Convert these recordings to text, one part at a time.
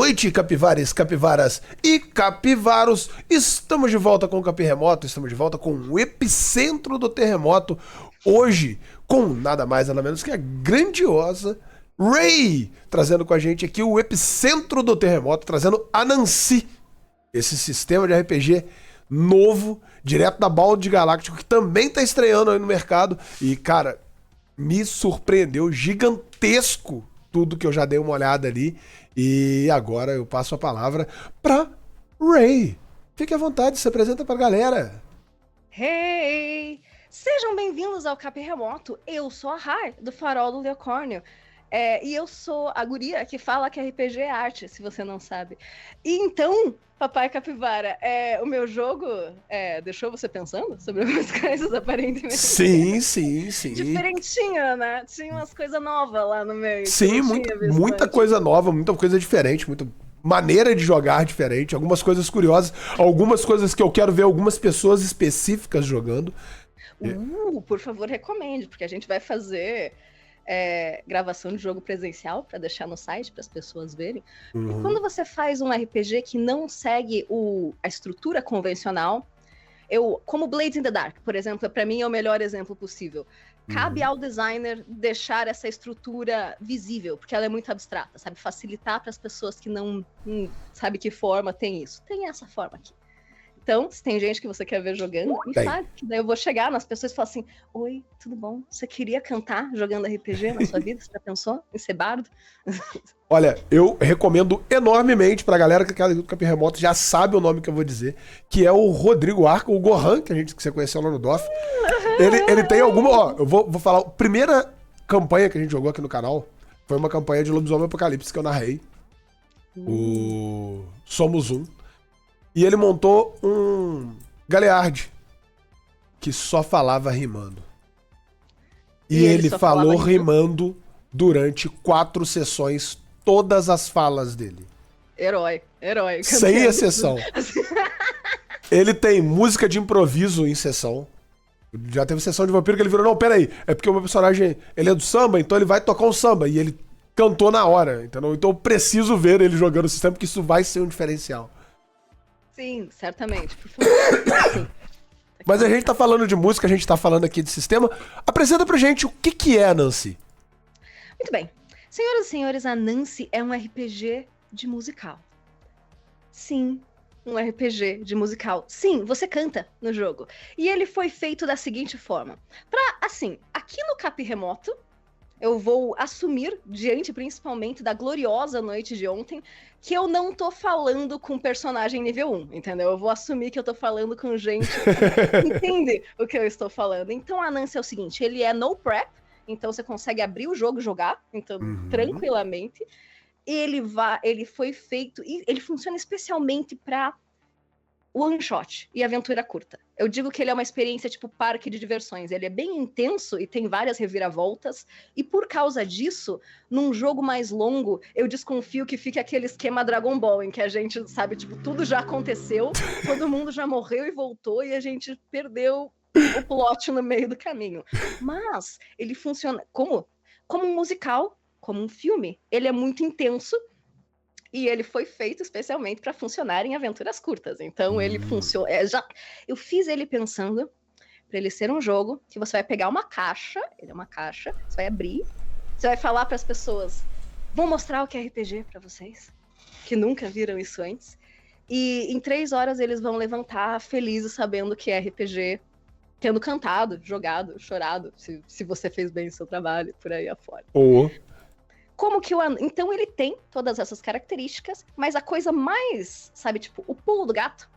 noite, capivares, capivaras e capivaros. Estamos de volta com o Capi Remoto, estamos de volta com o epicentro do terremoto. Hoje, com nada mais nada menos que a grandiosa Ray, trazendo com a gente aqui o epicentro do terremoto, trazendo Anansi, esse sistema de RPG novo, direto da Balde Galáctico, que também tá estreando aí no mercado. E, cara, me surpreendeu gigantesco tudo que eu já dei uma olhada ali. E agora eu passo a palavra pra Ray. Fique à vontade, se apresenta pra galera. Hey! Sejam bem-vindos ao Capi Remoto. Eu sou a Rai, do Farol do Leocórnio. E eu sou a guria que fala que RPG é arte, se você não sabe. E então, Papai Capivara, o meu jogo deixou você pensando sobre algumas coisas, aparentemente? Sim. Diferentinha, né? Tinha umas coisas novas lá no meio. Sim, muita coisa nova, muita coisa diferente, muita maneira de jogar diferente, algumas coisas curiosas, algumas coisas que eu quero ver algumas pessoas específicas jogando. Por favor, recomende, porque a gente vai fazer gravação de jogo presencial para deixar no site para as pessoas verem. E quando você faz um RPG que não segue a estrutura convencional, como Blades in the Dark, por exemplo, para mim é o melhor exemplo possível. Cabe ao designer deixar essa estrutura visível, porque ela é muito abstrata, sabe? Facilitar para as pessoas que não sabe que forma tem isso. Tem essa forma aqui. Então, se tem gente que você quer ver jogando, me fale. Daí eu vou chegar nas pessoas e falar assim: oi, tudo bom? Você queria cantar jogando RPG na sua vida? Você já pensou em ser bardo? Olha, eu recomendo enormemente pra galera que é do Capi Remoto, já sabe o nome que eu vou dizer, que é o Rodrigo Arca, o Gohan, que você conheceu lá no DOF. Ele tem alguma... Ó, eu vou falar... A primeira campanha que a gente jogou aqui no canal foi uma campanha de Lobisomem Apocalipse que eu narrei. O Somos Um. E ele montou um Galeard que só falava rimando. E ele falou rimando durante 4 sessões, todas as falas dele. Herói. Sem exceção. Ele tem música de improviso em sessão. Já teve sessão de vampiro que ele virou, não, peraí, é porque o meu personagem, ele é do samba, então ele vai tocar um samba. E ele cantou na hora, entendeu? Então eu preciso ver ele jogando o sistema, porque isso vai ser um diferencial. Sim, certamente. Por favor. Sim. Mas a gente tá falando de música, a gente tá falando aqui de sistema. Apresenta pra gente o que é Anansi. Muito bem. Senhoras e senhores, Anansi é um RPG de musical. Sim, um RPG de musical. Sim, você canta no jogo. E ele foi feito da seguinte forma. Aqui no Capi Remoto, eu vou assumir, diante principalmente da gloriosa noite de ontem, que eu não tô falando com personagem nível 1, entendeu? Eu vou assumir que eu tô falando com gente que entende o que eu estou falando. Então, a Anansi é o seguinte, ele é no prep, então você consegue abrir o jogo e jogar, então, tranquilamente. Ele foi feito, e ele funciona especialmente para one shot e aventura curta. Eu digo que ele é uma experiência tipo parque de diversões. Ele é bem intenso e tem várias reviravoltas. E por causa disso, num jogo mais longo, eu desconfio que fique aquele esquema Dragon Ball, em que a gente, sabe, tipo, tudo já aconteceu, todo mundo já morreu e voltou, e a gente perdeu o plot no meio do caminho. Mas ele funciona como um musical, como um filme. Ele é muito intenso, e ele foi feito especialmente para funcionar em aventuras curtas. Então ele funciona. Eu fiz ele pensando para ele ser um jogo que você vai pegar uma caixa. Ele é uma caixa. Você vai abrir. Você vai falar para as pessoas: vou mostrar o que é RPG para vocês, que nunca viram isso antes. E em 3 horas eles vão levantar felizes sabendo que é RPG, tendo cantado, jogado, chorado, se você fez bem o seu trabalho por aí afora. Então ele tem todas essas características, mas a coisa mais, sabe, tipo, o pulo do gato,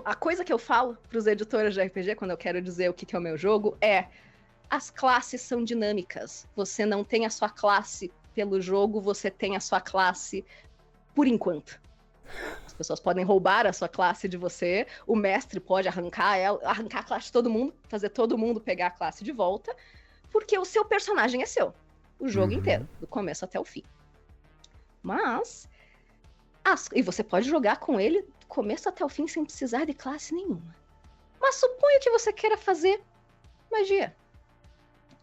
a coisa que eu falo pros editores de RPG quando eu quero dizer o que é o meu jogo é: as classes são dinâmicas. Você não tem a sua classe pelo jogo, você tem a sua classe por enquanto. As pessoas podem roubar a sua classe de você, o mestre pode arrancar a classe de todo mundo, fazer todo mundo pegar a classe de volta, porque o seu personagem é seu. O jogo inteiro, do começo até o fim. Mas... e você pode jogar com ele do começo até o fim sem precisar de classe nenhuma. Mas suponha que você queira fazer magia.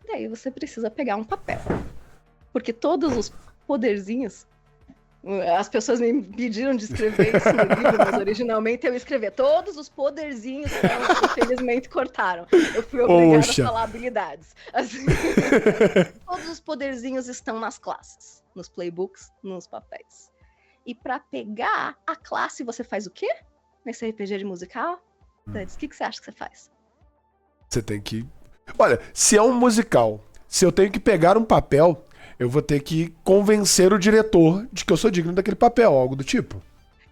Daí você precisa pegar um papel. Porque todos os poderzinhos As pessoas me pediram de escrever isso no livro, mas originalmente eu escrevi todos os poderzinhos que infelizmente cortaram. Eu fui obrigada a falar habilidades. Assim, todos os poderzinhos estão nas classes, nos playbooks, nos papéis. E para pegar a classe, você faz o quê? Nesse RPG de musical? Dantes, o que você acha que você faz? Você tem que... Olha, se é um musical, se eu tenho que pegar um papel, eu vou ter que convencer o diretor de que eu sou digno daquele papel, algo do tipo.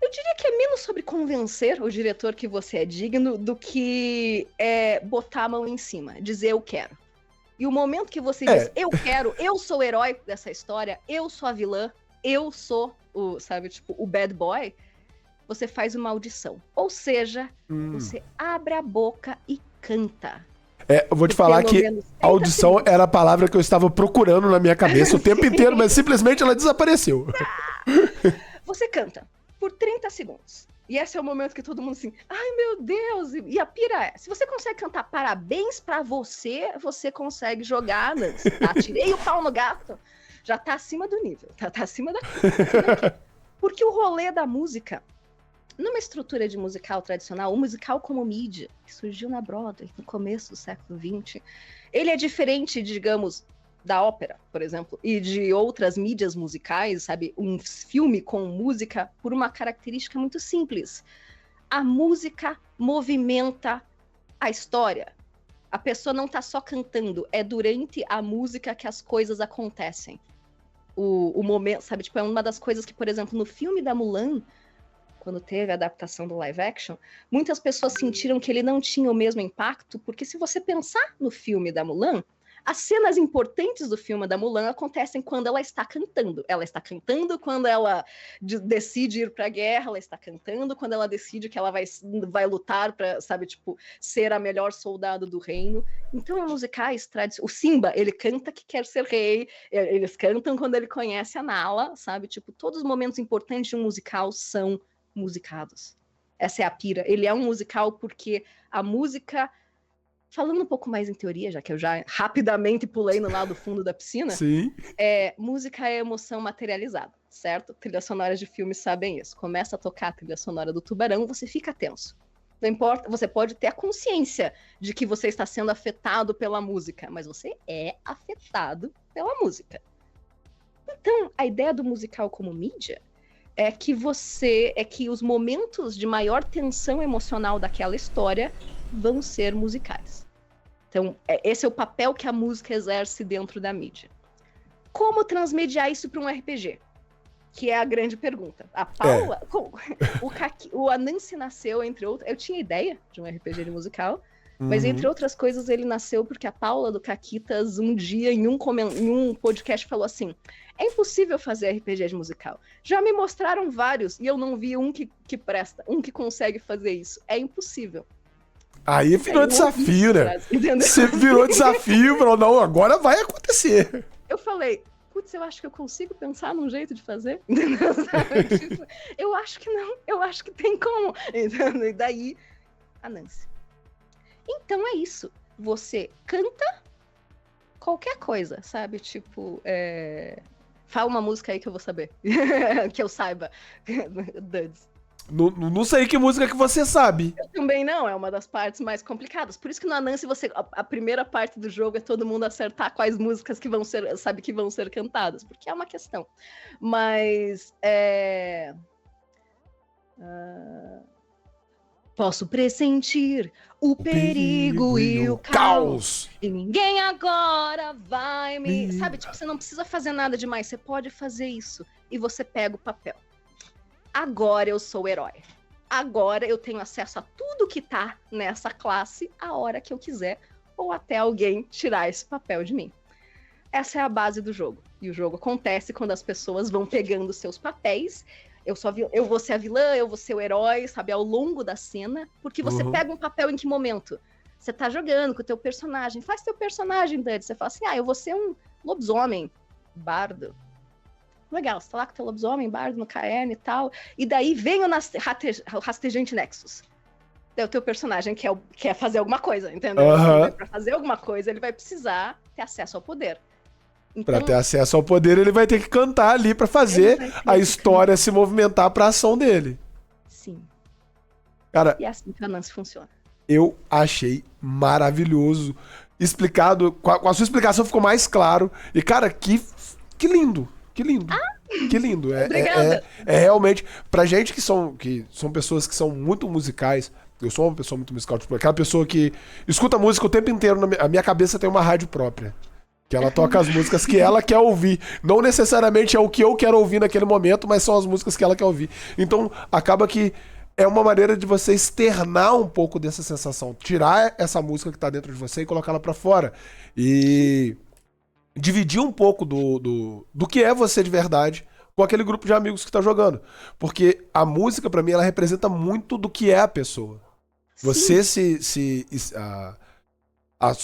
Eu diria que é menos sobre convencer o diretor que você é digno do que botar a mão em cima, dizer eu quero. E o momento que você diz eu quero, eu sou o herói dessa história, eu sou a vilã, eu sou o bad boy, você faz uma audição. Ou seja, você abre a boca e canta. Eu vou te falar que a audição era a palavra que eu estava procurando na minha cabeça o tempo inteiro, mas simplesmente ela desapareceu. Você canta por 30 segundos. E esse é o momento que todo mundo assim, ai meu Deus, e a pira é, se você consegue cantar parabéns pra você, você consegue jogar, tirei o pau no gato, já tá acima do nível, tá acima da... Porque o rolê da música, numa estrutura de musical tradicional, o musical como mídia, que surgiu na Broadway no começo do século XX, ele é diferente, digamos, da ópera, por exemplo, e de outras mídias musicais, sabe? Um filme com música por uma característica muito simples. A música movimenta a história. A pessoa não tá só cantando, é durante a música que as coisas acontecem. O momento, sabe? Tipo, é uma das coisas que, por exemplo, no filme da Mulan, quando teve a adaptação do live action, muitas pessoas sentiram que ele não tinha o mesmo impacto, porque se você pensar no filme da Mulan, as cenas importantes do filme da Mulan acontecem quando ela está cantando. Ela está cantando quando ela decide ir para a guerra, ela está cantando quando ela decide que ela vai lutar para, sabe, tipo, ser a melhor soldado do reino. Então, em musicais o Simba, ele canta que quer ser rei, eles cantam quando ele conhece a Nala, sabe? Tipo, todos os momentos importantes de um musical são musicados. Essa é a pira. Ele é um musical porque a música... Falando um pouco mais em teoria, já que eu já rapidamente pulei no lado fundo da piscina, Sim. Música é emoção materializada, certo? Trilhas sonoras de filmes sabem isso. Começa a tocar a trilha sonora do Tubarão, você fica tenso. Não importa, você pode ter a consciência de que você está sendo afetado pela música, mas você é afetado pela música. Então, a ideia do musical como mídia é que os momentos de maior tensão emocional daquela história vão ser musicais. Então, esse é o papel que a música exerce dentro da mídia. Como transmediar isso para um RPG? Que é a grande pergunta. A Paula... a Nancy nasceu, entre outras... Eu tinha ideia de um RPG de musical, mas, entre outras coisas, ele nasceu porque a Paula do Caquitas, um dia, em um podcast, falou assim, é impossível fazer RPG de musical. Já me mostraram vários, e eu não vi um que presta, um que consegue fazer isso. É impossível. Aí virou desafio, né? Você virou desafio e falou, não, agora vai acontecer. Eu falei, putz, eu acho que eu consigo pensar num jeito de fazer. Tipo, eu acho que não, eu acho que tem como. E daí, a Nancy. Então é isso. Você canta qualquer coisa, sabe? Tipo, fala uma música aí que eu vou saber. Que eu saiba. Duds. Não sei que música que você sabe. Eu também não, é uma das partes mais complicadas. Por isso que no Anansi a primeira parte do jogo é todo mundo acertar quais músicas que vão ser cantadas, porque é uma questão. Mas posso pressentir o perigo e o caos. E ninguém agora vai me... Sabe, tipo, você não precisa fazer nada demais, você pode fazer isso. E você pega o papel. Agora eu sou o herói. Agora eu tenho acesso a tudo que tá nessa classe a hora que eu quiser, ou até alguém tirar esse papel de mim. Essa é a base do jogo. E o jogo acontece quando as pessoas vão pegando seus papéis. Eu vou ser a vilã, eu vou ser o herói, sabe, ao longo da cena. Porque você pega um papel em que momento? Você tá jogando com o teu personagem. Faz teu personagem, Dani. Você fala assim, eu vou ser um lobisomem, bardo. Legal, você tá lá com o teu lobisomem, bardo no caerne e tal. E daí vem o rastejante Nexus. Daí o teu personagem quer fazer alguma coisa, entendeu? Pra fazer alguma coisa, ele vai precisar ter acesso ao poder. Pra Então, ter acesso ao poder, ele vai ter que cantar ali pra ele fazer vai ter a que história se movimentar pra ação dele. sim. Cara, E é assim que a Nancy funciona. eu achei maravilhoso. Explicado, com a sua explicação ficou mais claro. E, cara, que lindo. Que lindo. Que lindo. Obrigada. É realmente. Pra gente que são pessoas que são muito musicais. Eu sou uma pessoa muito musical. Tipo, aquela pessoa que escuta música o tempo inteiro. A minha cabeça tem uma rádio própria. Que ela toca as músicas que ela quer ouvir. Não necessariamente é o que eu quero ouvir naquele momento, mas são as músicas que ela quer ouvir. Então, acaba que é uma maneira de você externar um pouco dessa sensação. Tirar essa música que tá dentro de você e colocar ela pra fora. E dividir um pouco do que é você de verdade com aquele grupo de amigos que tá jogando. Porque a música, pra mim, ela representa muito do que é a pessoa. Você a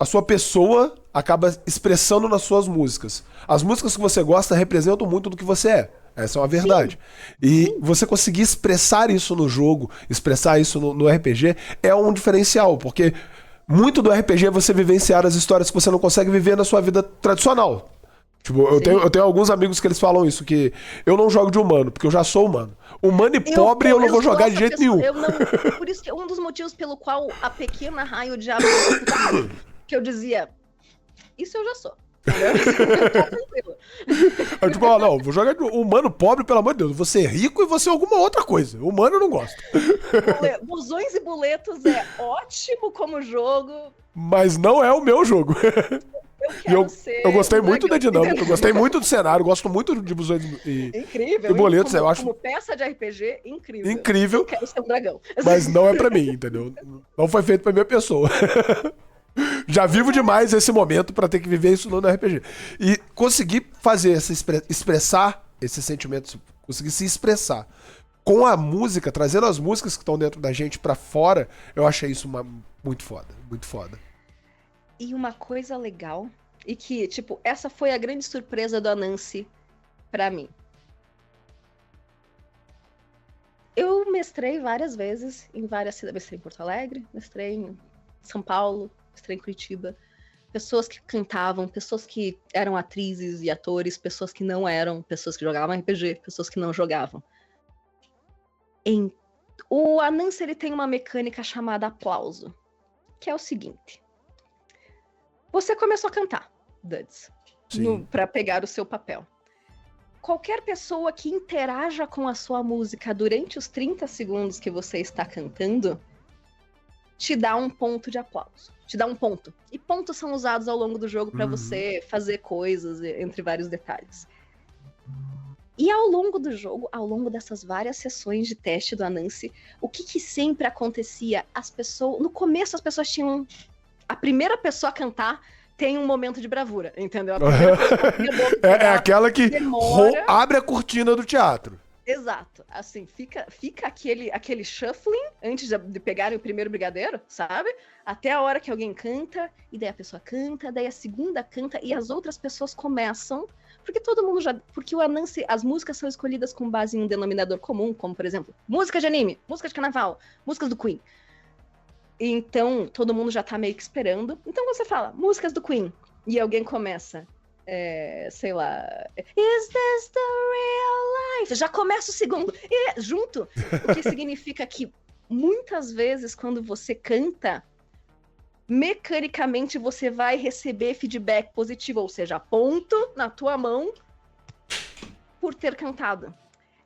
sua pessoa acaba expressando nas suas músicas. As músicas que você gosta representam muito do que você é. Essa é uma verdade. E você conseguir expressar isso no jogo, expressar isso no RPG, é um diferencial, porque muito do RPG é você vivenciar as histórias que você não consegue viver na sua vida tradicional. Tipo, eu tenho alguns amigos que eles falam isso, que eu não jogo de humano, porque eu já sou humano. Humano e pobre eu não vou jogar de jeito nenhum. Por isso que um dos motivos pelo qual a pequena raio de aba que eu dizia, isso eu já sou. Eu tô tranquilo. Aí, tipo, não, vou jogar de humano pobre, pelo amor de Deus. Vou ser rico e vou ser alguma outra coisa. Humano eu não gosto. Busões e boletos é ótimo como jogo. Mas não é o meu jogo. Eu gostei muito da dinâmica, eu gostei muito do cenário, gosto muito de busões incrível, e boletos, como, eu acho. Como peça de RPG, incrível. Incrível. Eu quero ser um dragão. Mas não é pra mim, entendeu? Não foi feito pra minha pessoa. Já vivo demais esse momento pra ter que viver isso no RPG. E conseguir fazer expressar esses sentimentos, conseguir se expressar com a música, trazendo as músicas que estão dentro da gente pra fora, eu achei isso muito foda, muito foda. E uma coisa legal, e que, tipo, essa foi a grande surpresa do Anansi pra mim. Eu mestrei várias vezes em várias cidades. Mestrei em Porto Alegre, mestrei em São Paulo, mestrei em Curitiba. Pessoas que cantavam, pessoas que eram atrizes e atores, pessoas que não eram, pessoas que jogavam RPG, pessoas que não jogavam. O Anansi, ele tem uma mecânica chamada aplauso, que é o seguinte. Você começou a cantar, Duds, pra pegar o seu papel. Qualquer pessoa que interaja com a sua música durante os 30 segundos que você está cantando, te dá um ponto de aplauso. Te dá um ponto. E pontos são usados ao longo do jogo para você fazer coisas, entre vários detalhes. E ao longo do jogo, ao longo dessas várias sessões de teste do Anansi, o que sempre acontecia? No começo as pessoas tinham... A primeira pessoa a cantar tem um momento de bravura, entendeu? É aquela que abre a cortina do teatro. Exato. Assim, fica aquele shuffling antes de pegarem o primeiro brigadeiro, sabe? Até a hora que alguém canta, e daí a pessoa canta, daí a segunda canta, e as outras pessoas começam, porque todo mundo já... Porque o Anansi, as músicas são escolhidas com base em um denominador comum, como, por exemplo, música de anime, música de carnaval, músicas do Queen. Então, todo mundo já tá meio que esperando. Então você fala, músicas do Queen. E alguém começa, sei lá... Is this the real life? Já começa o segundo. E junto. O que significa que, muitas vezes, quando você canta, mecanicamente você vai receber feedback positivo. Ou seja, ponto na tua mão por ter cantado.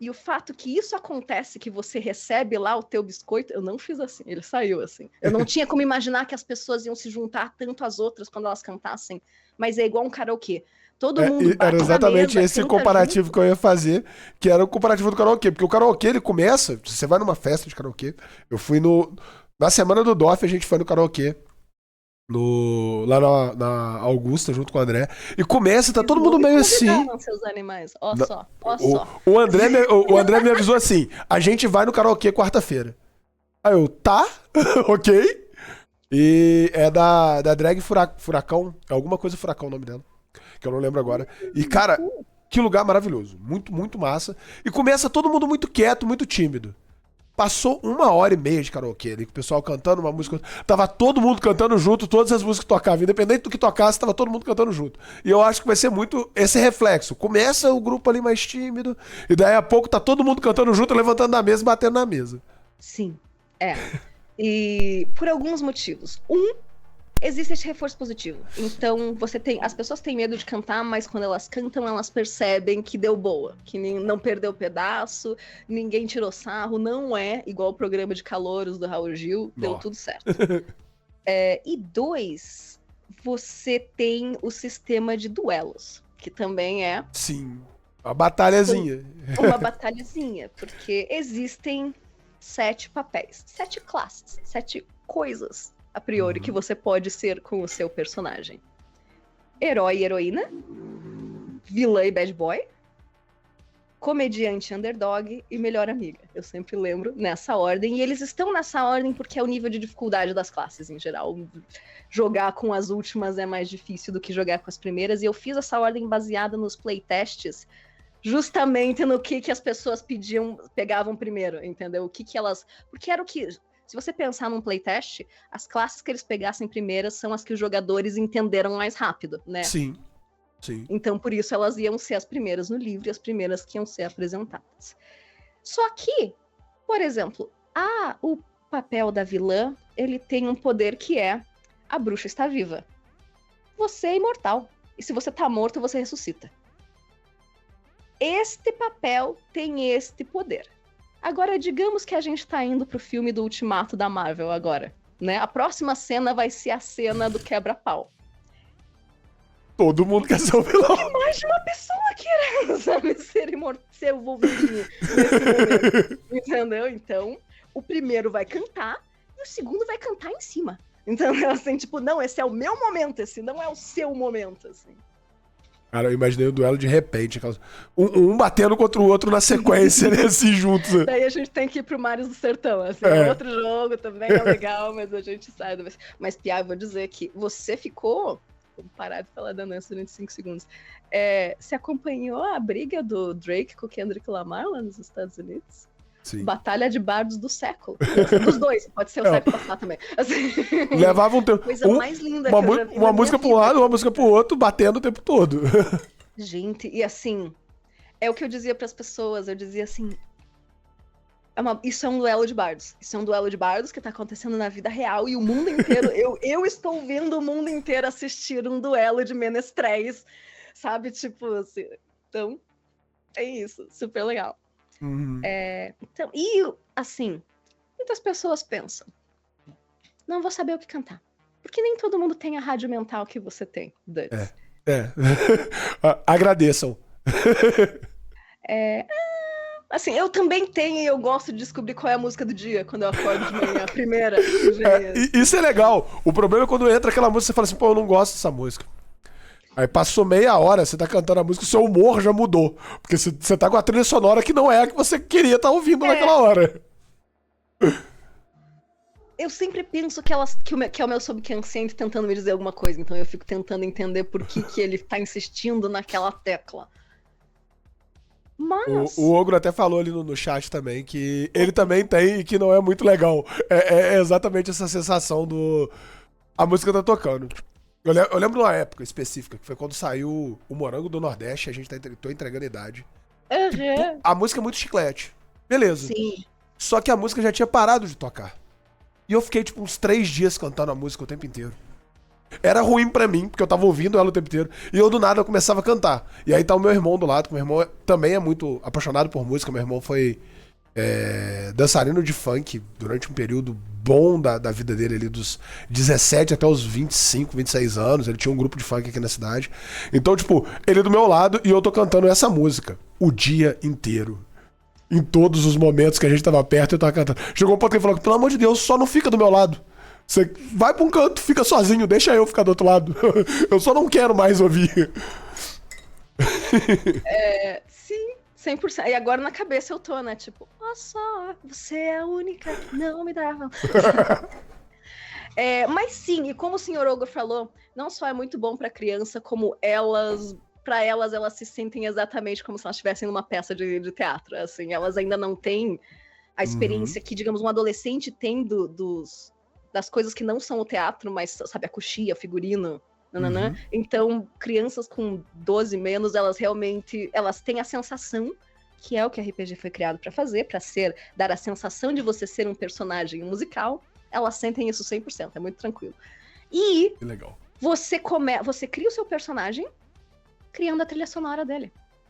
E o fato que isso acontece, que você recebe lá o teu biscoito, eu não fiz assim, ele saiu assim. Eu não tinha como imaginar que as pessoas iam se juntar tanto às outras quando elas cantassem, mas é igual um karaokê. Todo mundo bate era exatamente na mesa, esse comparativo junto. Que eu ia fazer, que era o comparativo do karaokê. Porque o karaokê, ele começa, você vai numa festa de karaokê, eu fui na semana do DOF, a gente foi no karaokê. Lá na Augusta, junto com o André. E começa, tá todo mundo meio assim. Seus animais. Ó só. O André me avisou assim: a gente vai no karaokê quarta-feira. Aí eu, tá, ok. E é da drag Furacão. É alguma coisa Furacão o nome dela. Que eu não lembro agora. E, cara, que lugar maravilhoso. Muito, muito massa. E começa todo mundo muito quieto, muito tímido. Passou 1h30 de karaokê ali, com o pessoal cantando uma música. Tava todo mundo cantando junto, todas as músicas que tocavam. Independente do que tocasse, tava todo mundo cantando junto. E eu acho que vai ser muito esse reflexo. Começa o grupo ali mais tímido, e daí a pouco tá todo mundo cantando junto, levantando da mesa e batendo na mesa. Sim, é. E por alguns motivos. Existe esse reforço positivo. Então, as pessoas têm medo de cantar, mas quando elas cantam, elas percebem que deu boa, que não perdeu pedaço, ninguém tirou sarro, não é igual o programa de calouros do Raul Gil, deu tudo certo. E 2, você tem o sistema de duelos, que também é... Sim, uma batalhazinha. Uma batalhazinha, porque existem 7 papéis, 7 classes, 7 coisas a priori que você pode ser com o seu personagem. Herói e heroína, vilã e bad boy, comediante underdog e melhor amiga. Eu sempre lembro nessa ordem, e eles estão nessa ordem porque é o nível de dificuldade das classes em geral. Jogar com as últimas é mais difícil do que jogar com as primeiras, e eu fiz essa ordem baseada nos playtests, justamente no que as pessoas pegavam primeiro, entendeu? O que elas... Porque era o que... Se você pensar num playtest, as classes que eles pegassem primeiras são as que os jogadores entenderam mais rápido, né? Sim, sim. Então, por isso, elas iam ser as primeiras no livro e as primeiras que iam ser apresentadas. Só que, por exemplo, o papel da vilã, ele tem um poder que é: a bruxa está viva. Você é imortal. E se você tá morto, você ressuscita. Este papel tem este poder. Agora, digamos que a gente tá indo pro filme do Ultimato da Marvel agora, né? A próxima cena vai ser a cena do quebra-pau. Todo mundo quer ser o vilão. Mais de uma pessoa querendo, sabe, ser o Wolverine nesse momento, entendeu? Então, o primeiro vai cantar e o segundo vai cantar em cima. Então, assim, tipo, não, esse é o meu momento, esse não é o seu momento, assim. Cara, eu imaginei o duelo de repente. Um batendo contra o outro na sequência, né, assim, juntos. Daí a gente tem que ir pro Mares do Sertão, assim. Outro jogo também é legal, mas a gente sai do... Mas, Pia, eu vou dizer que você ficou... Vamos parar de falar da Nancy durante 5 segundos. Você acompanhou a briga do Drake com o Kendrick Lamar lá nos Estados Unidos? Sim. Batalha de bardos do século. Dos dois, pode ser o século passado também. Assim, levava um tempo. Coisa mais linda uma, que eu já vi uma música vida. pra um lado, uma música pro outro, batendo o tempo todo. Gente, e assim, é o que eu dizia pras pessoas, eu dizia assim, isso é um duelo de bardos. Isso é um duelo de bardos que tá acontecendo na vida real e o mundo inteiro, eu estou vendo o mundo inteiro assistir um duelo de menestréis, sabe? Tipo assim, então, é isso, super legal. Uhum. Então, e assim, muitas pessoas pensam, não vou saber o que cantar. Porque nem todo mundo tem a rádio mental que você tem, Duds. Agradeçam. Assim, eu também tenho e eu gosto de descobrir qual é a música do dia quando eu acordo de manhã, a primeira. Isso é legal. O problema é quando entra aquela música, você fala assim, pô, eu não gosto dessa música. Aí passou meia hora, você tá cantando a música, o seu humor já mudou. Porque você tá com a trilha sonora que não é a que você queria estar ouvindo naquela hora. Eu sempre penso que é o meu subconsciente tentando me dizer alguma coisa. Então eu fico tentando entender por que ele tá insistindo naquela tecla. Mas... O Ogro até falou ali no chat também que ele também tem e que não é muito legal. É exatamente essa sensação do... A música tá tocando. Eu lembro de uma época específica, que foi quando saiu o Morango do Nordeste, a gente tô entregando idade. Tipo, a música é muito chiclete. Beleza. Sim. Só que a música já tinha parado de tocar. E eu fiquei, tipo, uns 3 dias cantando a música o tempo inteiro. Era ruim pra mim, porque eu tava ouvindo ela o tempo inteiro. E eu, do nada, eu começava a cantar. E aí tá o meu irmão do lado, que meu irmão também é muito apaixonado por música. Meu irmão foi dançarino de funk durante um período bom da vida dele, ali dos 17 até os 25, 26 anos. Ele tinha um grupo de funk aqui na cidade. Então, tipo, ele do meu lado e eu tô cantando essa música o dia inteiro. Em todos os momentos que a gente tava perto, eu tava cantando. Chegou um ponto que ele falou, pelo amor de Deus, só não fica do meu lado. Você vai pra um canto, fica sozinho, deixa eu ficar do outro lado. Eu só não quero mais ouvir. Sim, 100%. E agora na cabeça eu tô, né? Tipo, ó só, você é a única que não me dava. Mas sim, e como o senhor Ogro falou, não só é muito bom pra criança, como elas se sentem exatamente como se elas estivessem numa peça de teatro. Assim, elas ainda não têm a experiência que, digamos, um adolescente tem das coisas que não são o teatro, mas, sabe, a coxia, figurino, nananã. Então, crianças com 12 menos, elas realmente, elas têm a sensação, que é o que a RPG foi criado pra fazer, pra dar a sensação de você ser um personagem musical, elas sentem isso 100%, é muito tranquilo. E Que legal. você cria o seu personagem criando a trilha sonora dele.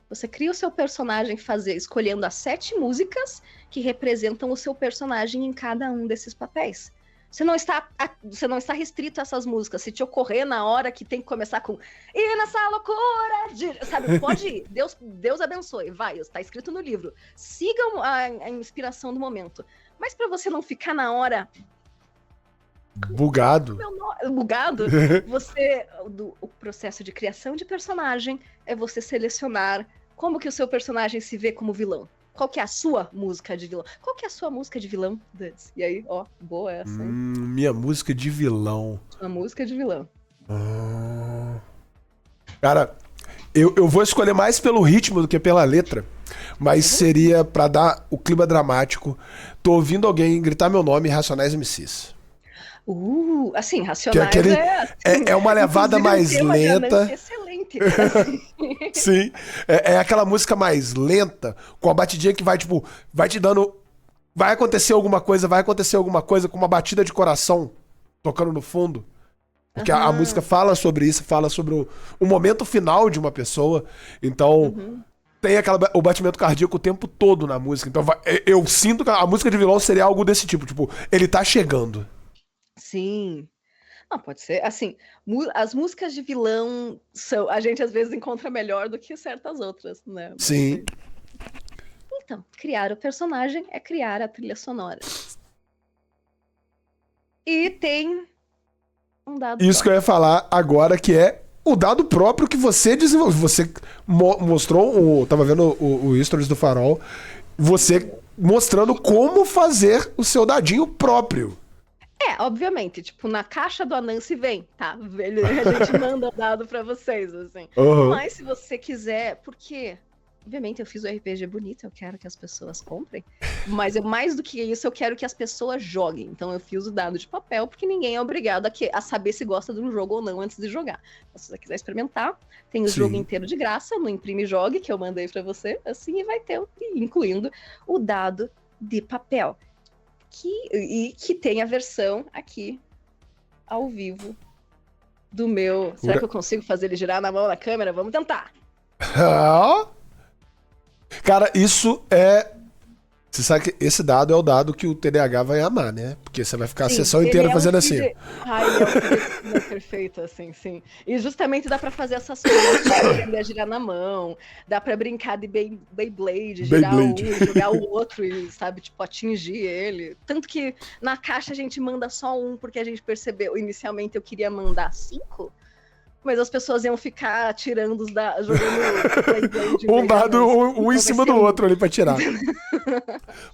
Você cria o seu personagem escolhendo as 7 músicas que representam o seu personagem em cada um desses papéis. Você não está restrito a essas músicas. Se te ocorrer na hora que tem que começar com "E nessa loucura", sabe? Pode ir. Deus abençoe. Vai, está escrito no livro. Sigam a inspiração do momento. Mas para você não ficar na hora bugado, o processo de criação de personagem é você selecionar como que o seu personagem se vê como vilão. Qual que é a sua música de vilão? Qual que é a sua música de vilão, Duds? E aí, ó, boa essa, hein? Minha música de vilão. Sua música de vilão. Cara, eu vou escolher mais pelo ritmo do que pela letra, mas seria pra dar o clima dramático. Tô ouvindo alguém gritar meu nome, Racionais MCs. Assim, Racionais é uma levada mais lenta. Excelente. Sim, é aquela música mais lenta, com a batidinha que vai, tipo, vai te dando... Vai acontecer alguma coisa, com uma batida de coração tocando no fundo. Porque a música fala sobre isso, fala sobre o momento final de uma pessoa. Então... Tem o batimento cardíaco o tempo todo na música. Então eu sinto que a música de vilão seria algo desse tipo. Tipo, ele tá chegando. Sim. Não, pode ser. Assim, as músicas de vilão a gente às vezes encontra melhor do que certas outras, né? Sim. Então, criar o personagem é criar a trilha sonora. E tem um dado Isso que eu ia falar agora, que é o dado próprio que você desenvolveu. Você mostrou, tava vendo o Stories do Farol, você mostrando como fazer o seu dadinho próprio. Obviamente, tipo, na caixa do Anansi vem, tá? A gente manda dado pra vocês, assim. Mas se você quiser, porque, obviamente, eu fiz o RPG bonito, eu quero que as pessoas comprem, mas mais do que isso, eu quero que as pessoas joguem. Então eu fiz o dado de papel, porque ninguém é obrigado a saber se gosta de um jogo ou não antes de jogar. Então, se você quiser experimentar, tem o jogo inteiro de graça, no Imprime Jogue, que eu mandei pra você, assim, e vai ter, incluindo o dado de papel. Que tem a versão aqui, ao vivo, do meu... Será que eu consigo fazer ele girar na mão da câmera? Vamos tentar! Cara, isso é... Você sabe que esse dado é o dado que o TDAH vai amar, né? Porque você vai ficar a sessão inteira fazendo assim. Ele é um perfeito, assim, sim. E justamente dá pra fazer essas coisas, dá pra aprender a girar na mão, dá pra brincar de Beyblade, girar um, jogar o outro e, sabe, tipo, atingir ele. Tanto que na caixa a gente manda só um, porque a gente percebeu, inicialmente eu queria mandar 5, mas as pessoas iam ficar atirando jogando Beyblade. Um dado, um em cima do outro ali pra tirar.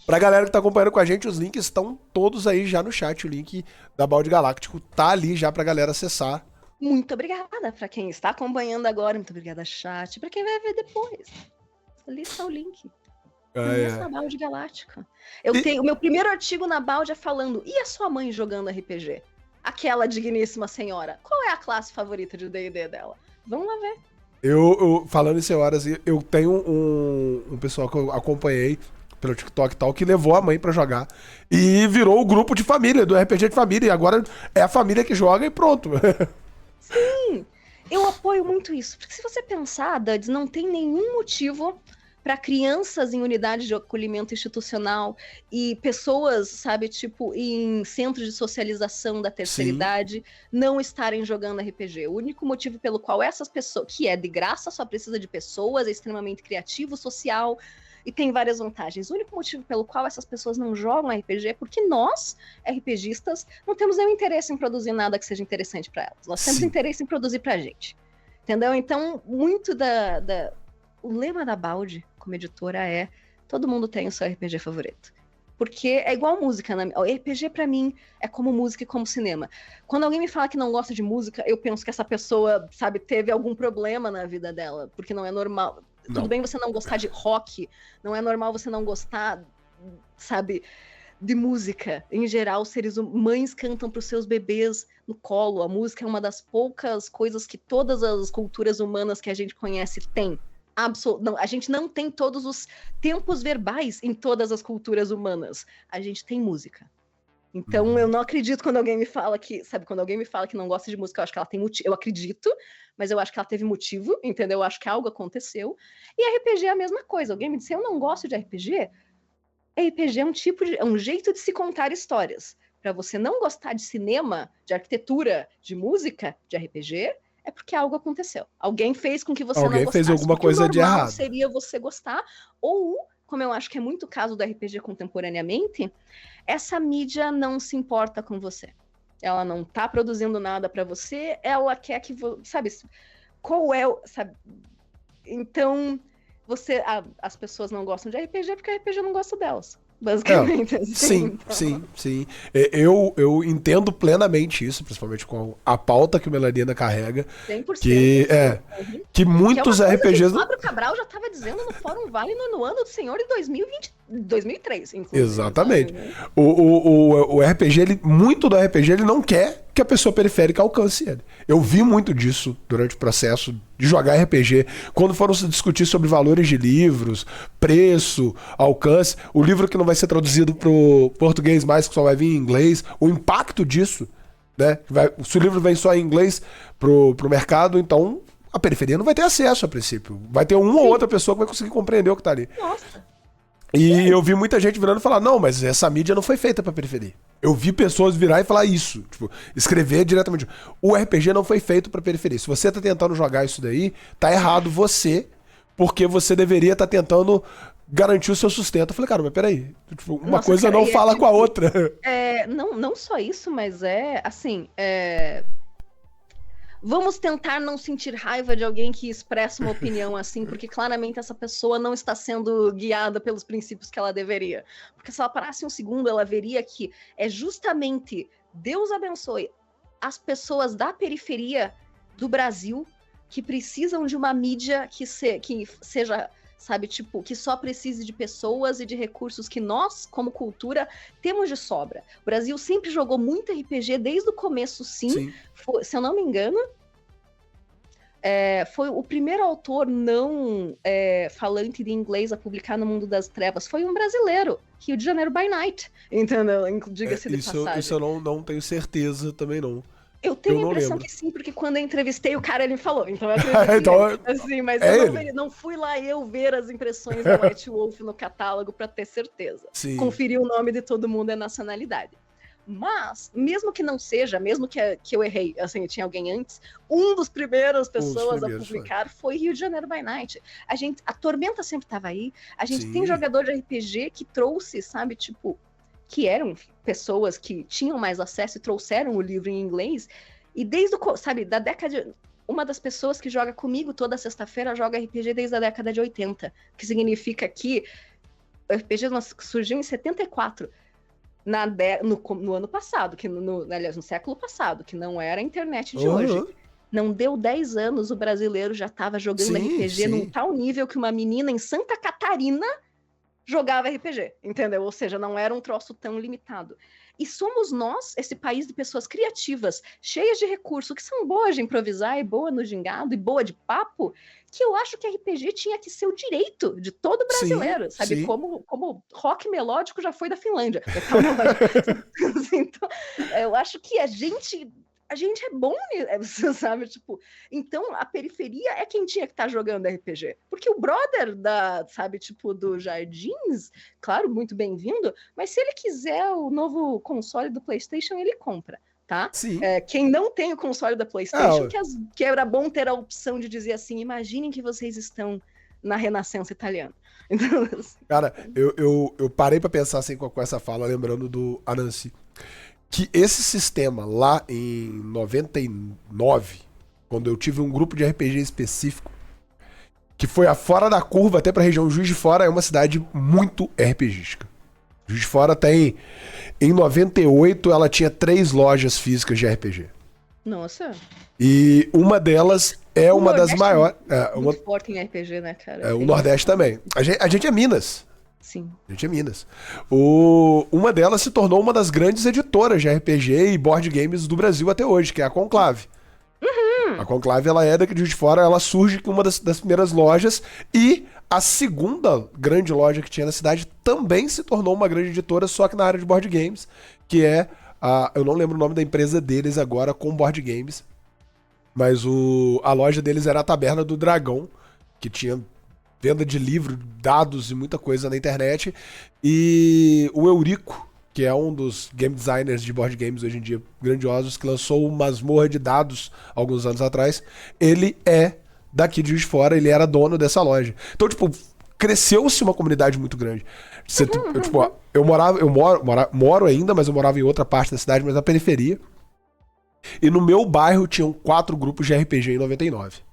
Pra galera que tá acompanhando com a gente, os links estão todos aí já no chat. O link da Balde Galáctico tá ali já pra galera acessar. Muito obrigada pra quem está acompanhando agora. Muito obrigada, chat. Pra quem vai ver depois. Ali está o link. Na Balde Galáctica. O meu primeiro artigo na Balde é falando: e a sua mãe jogando RPG? Aquela digníssima senhora. Qual é a classe favorita de D&D dela? Vamos lá ver. Eu falando em senhoras, eu tenho um pessoal que eu acompanhei pelo TikTok e tal, que levou a mãe pra jogar. E virou o grupo de família, do RPG de família. E agora é a família que joga e pronto. Sim, eu apoio muito isso. Porque se você pensar, Duds, não tem nenhum motivo para crianças em unidade de acolhimento institucional e pessoas, sabe, tipo, em centros de socialização da terceira idade, não estarem jogando RPG. O único motivo pelo qual essas pessoas, que é de graça, só precisa de pessoas, é extremamente criativo, social e tem várias vantagens. O único motivo pelo qual essas pessoas não jogam RPG é porque nós, RPGistas, não temos nenhum interesse em produzir nada que seja interessante para elas. Nós temos interesse em produzir pra gente. Entendeu? Então, muito o lema da Balde, como editora, é: todo mundo tem o seu RPG favorito. Porque é igual música, né? O RPG pra mim é como música e como cinema. Quando alguém me fala que não gosta de música, eu penso que essa pessoa, sabe, teve algum problema na vida dela, porque não é normal. Tudo bem você não gostar de rock, não é normal você não gostar sabe, de música. Em geral, mães cantam para os seus bebês no colo. A música é uma das poucas coisas que todas as culturas humanas que a gente conhece têm. Não, a gente não tem todos os tempos verbais em todas as culturas humanas. A gente tem música. Então, eu não acredito quando alguém me fala que, sabe, quando alguém me fala que não gosta de música, eu acho que ela tem motivo. Eu acredito, mas eu acho que ela teve motivo, entendeu? Eu acho que algo aconteceu. E RPG é a mesma coisa. Alguém me disse, eu não gosto de RPG. RPG é um jeito de se contar histórias. Para você não gostar de cinema, de arquitetura, de música, de RPG, é porque algo aconteceu. Alguém fez com que você não gostasse. Alguém fez alguma coisa de errado. Seria você gostar, ou, como eu acho que é muito o caso do RPG contemporaneamente, essa mídia não se importa com você. Ela não tá produzindo nada para você, ela quer que você, sabe, qual é o, sabe? Então, as pessoas não gostam de RPG porque a RPG não gosta delas. Basicamente, assim. Sim, então. sim. Eu entendo plenamente isso, principalmente com a pauta que o Melanina carrega. 100%. Que muitos RPGs... O Fábio Cabral já estava dizendo no Fórum Vale no ano do Senhor de 2003, inclusive. Exatamente. O RPG, muito do RPG, ele não quer que a pessoa periférica alcance ele. Eu vi muito disso durante o processo de jogar RPG, quando foram se discutir sobre valores de livros, preço, alcance, o livro que não vai ser traduzido para o português mais, que só vai vir em inglês, o impacto disso, né? Se o livro vem só em inglês pro mercado, então a periferia não vai ter acesso a princípio. Vai ter uma ou outra pessoa que vai conseguir compreender o que tá ali. Nossa. E eu vi muita gente virando e falar, não, mas essa mídia não foi feita pra periferia. Eu vi pessoas virar e falar isso, tipo, escrever diretamente. O RPG não foi feito pra periferia. Se você tá tentando jogar isso daí, tá errado você, porque você deveria estar tentando garantir o seu sustento. Eu falei, cara, mas peraí, tipo, uma coisa não fala com a outra. Não só isso, mas assim, vamos tentar não sentir raiva de alguém que expressa uma opinião assim, porque claramente essa pessoa não está sendo guiada pelos princípios que ela deveria. Porque se ela parasse um segundo, ela veria que é justamente, Deus abençoe, as pessoas da periferia do Brasil que precisam de uma mídia que seja, sabe, tipo, que só precise de pessoas e de recursos que nós, como cultura, temos de sobra. O Brasil sempre jogou muito RPG desde o começo, sim. Se eu não me engano, foi o primeiro autor não falante de inglês a publicar no Mundo das Trevas. Foi um brasileiro, Rio de Janeiro by Night, entendeu? Diga-se de passagem. Isso eu não tenho certeza também, não. Eu tenho a impressão que sim, porque quando eu entrevistei o cara, ele me falou. Então eu acredito então, assim, mas eu não fui lá eu ver as impressões da White Wolf no catálogo para ter certeza. Sim. Conferir o nome de todo mundo e a nacionalidade. Mas, mesmo que não seja, mesmo que eu errei, assim, tinha alguém antes, um dos primeiros pessoas a publicar foi Rio de Janeiro by Night. A Tormenta sempre estava aí, a gente tem jogador de RPG que trouxe, sabe, tipo, que eram pessoas que tinham mais acesso e trouxeram o livro em inglês, e desde da década de... Uma das pessoas que joga comigo toda sexta-feira joga RPG desde a década de 80, que significa que o RPG surgiu em 74, no ano passado, aliás, no século passado, que não era a internet de hoje. Não deu 10 anos, o brasileiro já estava jogando RPG num tal nível que uma menina em Santa Catarina jogava RPG, entendeu? Ou seja, não era um troço tão limitado. E somos nós, esse país de pessoas criativas, cheias de recursos, que são boas de improvisar, e boa no gingado, e boa de papo, que eu acho que RPG tinha que ser o direito de todo brasileiro, sabe? Como rock melódico já foi da Finlândia. Então, eu acho que a gente é bom, sabe? Tipo, então a periferia é quem tinha que estar jogando RPG. Porque o brother sabe, tipo, do Jardins, claro, muito bem-vindo, mas se ele quiser o novo console do PlayStation, ele compra, tá? Quem não tem o console da PlayStation, que era bom ter a opção de dizer assim, imaginem que vocês estão na Renascença italiana. Então, assim, cara, eu parei pra pensar assim com essa fala, lembrando do Anansi, que esse sistema lá em 99, quando eu tive um grupo de RPG específico, que foi a fora da curva até pra região Juiz de Fora, é uma cidade muito RPGística. Juiz de Fora tem... Em 98, ela tinha 3 lojas físicas de RPG. Nossa. E uma delas é uma das maiores... Muito forte em RPG, né, cara? O Nordeste também. A gente é Minas. Sim. A gente é Minas. Uma delas se tornou uma das grandes editoras de RPG e board games do Brasil até hoje, que é a Conclave. A Conclave, ela é daqui de Juiz de Fora, ela surge com uma das primeiras lojas e a segunda grande loja que tinha na cidade também se tornou uma grande editora, só que na área de board games, que é eu não lembro o nome da empresa deles agora com board games, mas a loja deles era a Taberna do Dragão, que tinha venda de livro, dados e muita coisa na internet, e o Eurico, que é um dos game designers de board games hoje em dia grandiosos, que lançou o Masmorra de Dados alguns anos atrás, ele é daqui de Juiz de Fora, ele era dono dessa loja. Então, tipo, cresceu-se uma comunidade muito grande. Moro ainda, mas eu morava em outra parte da cidade, mas na periferia. E no meu bairro tinham 4 grupos de RPG em 99.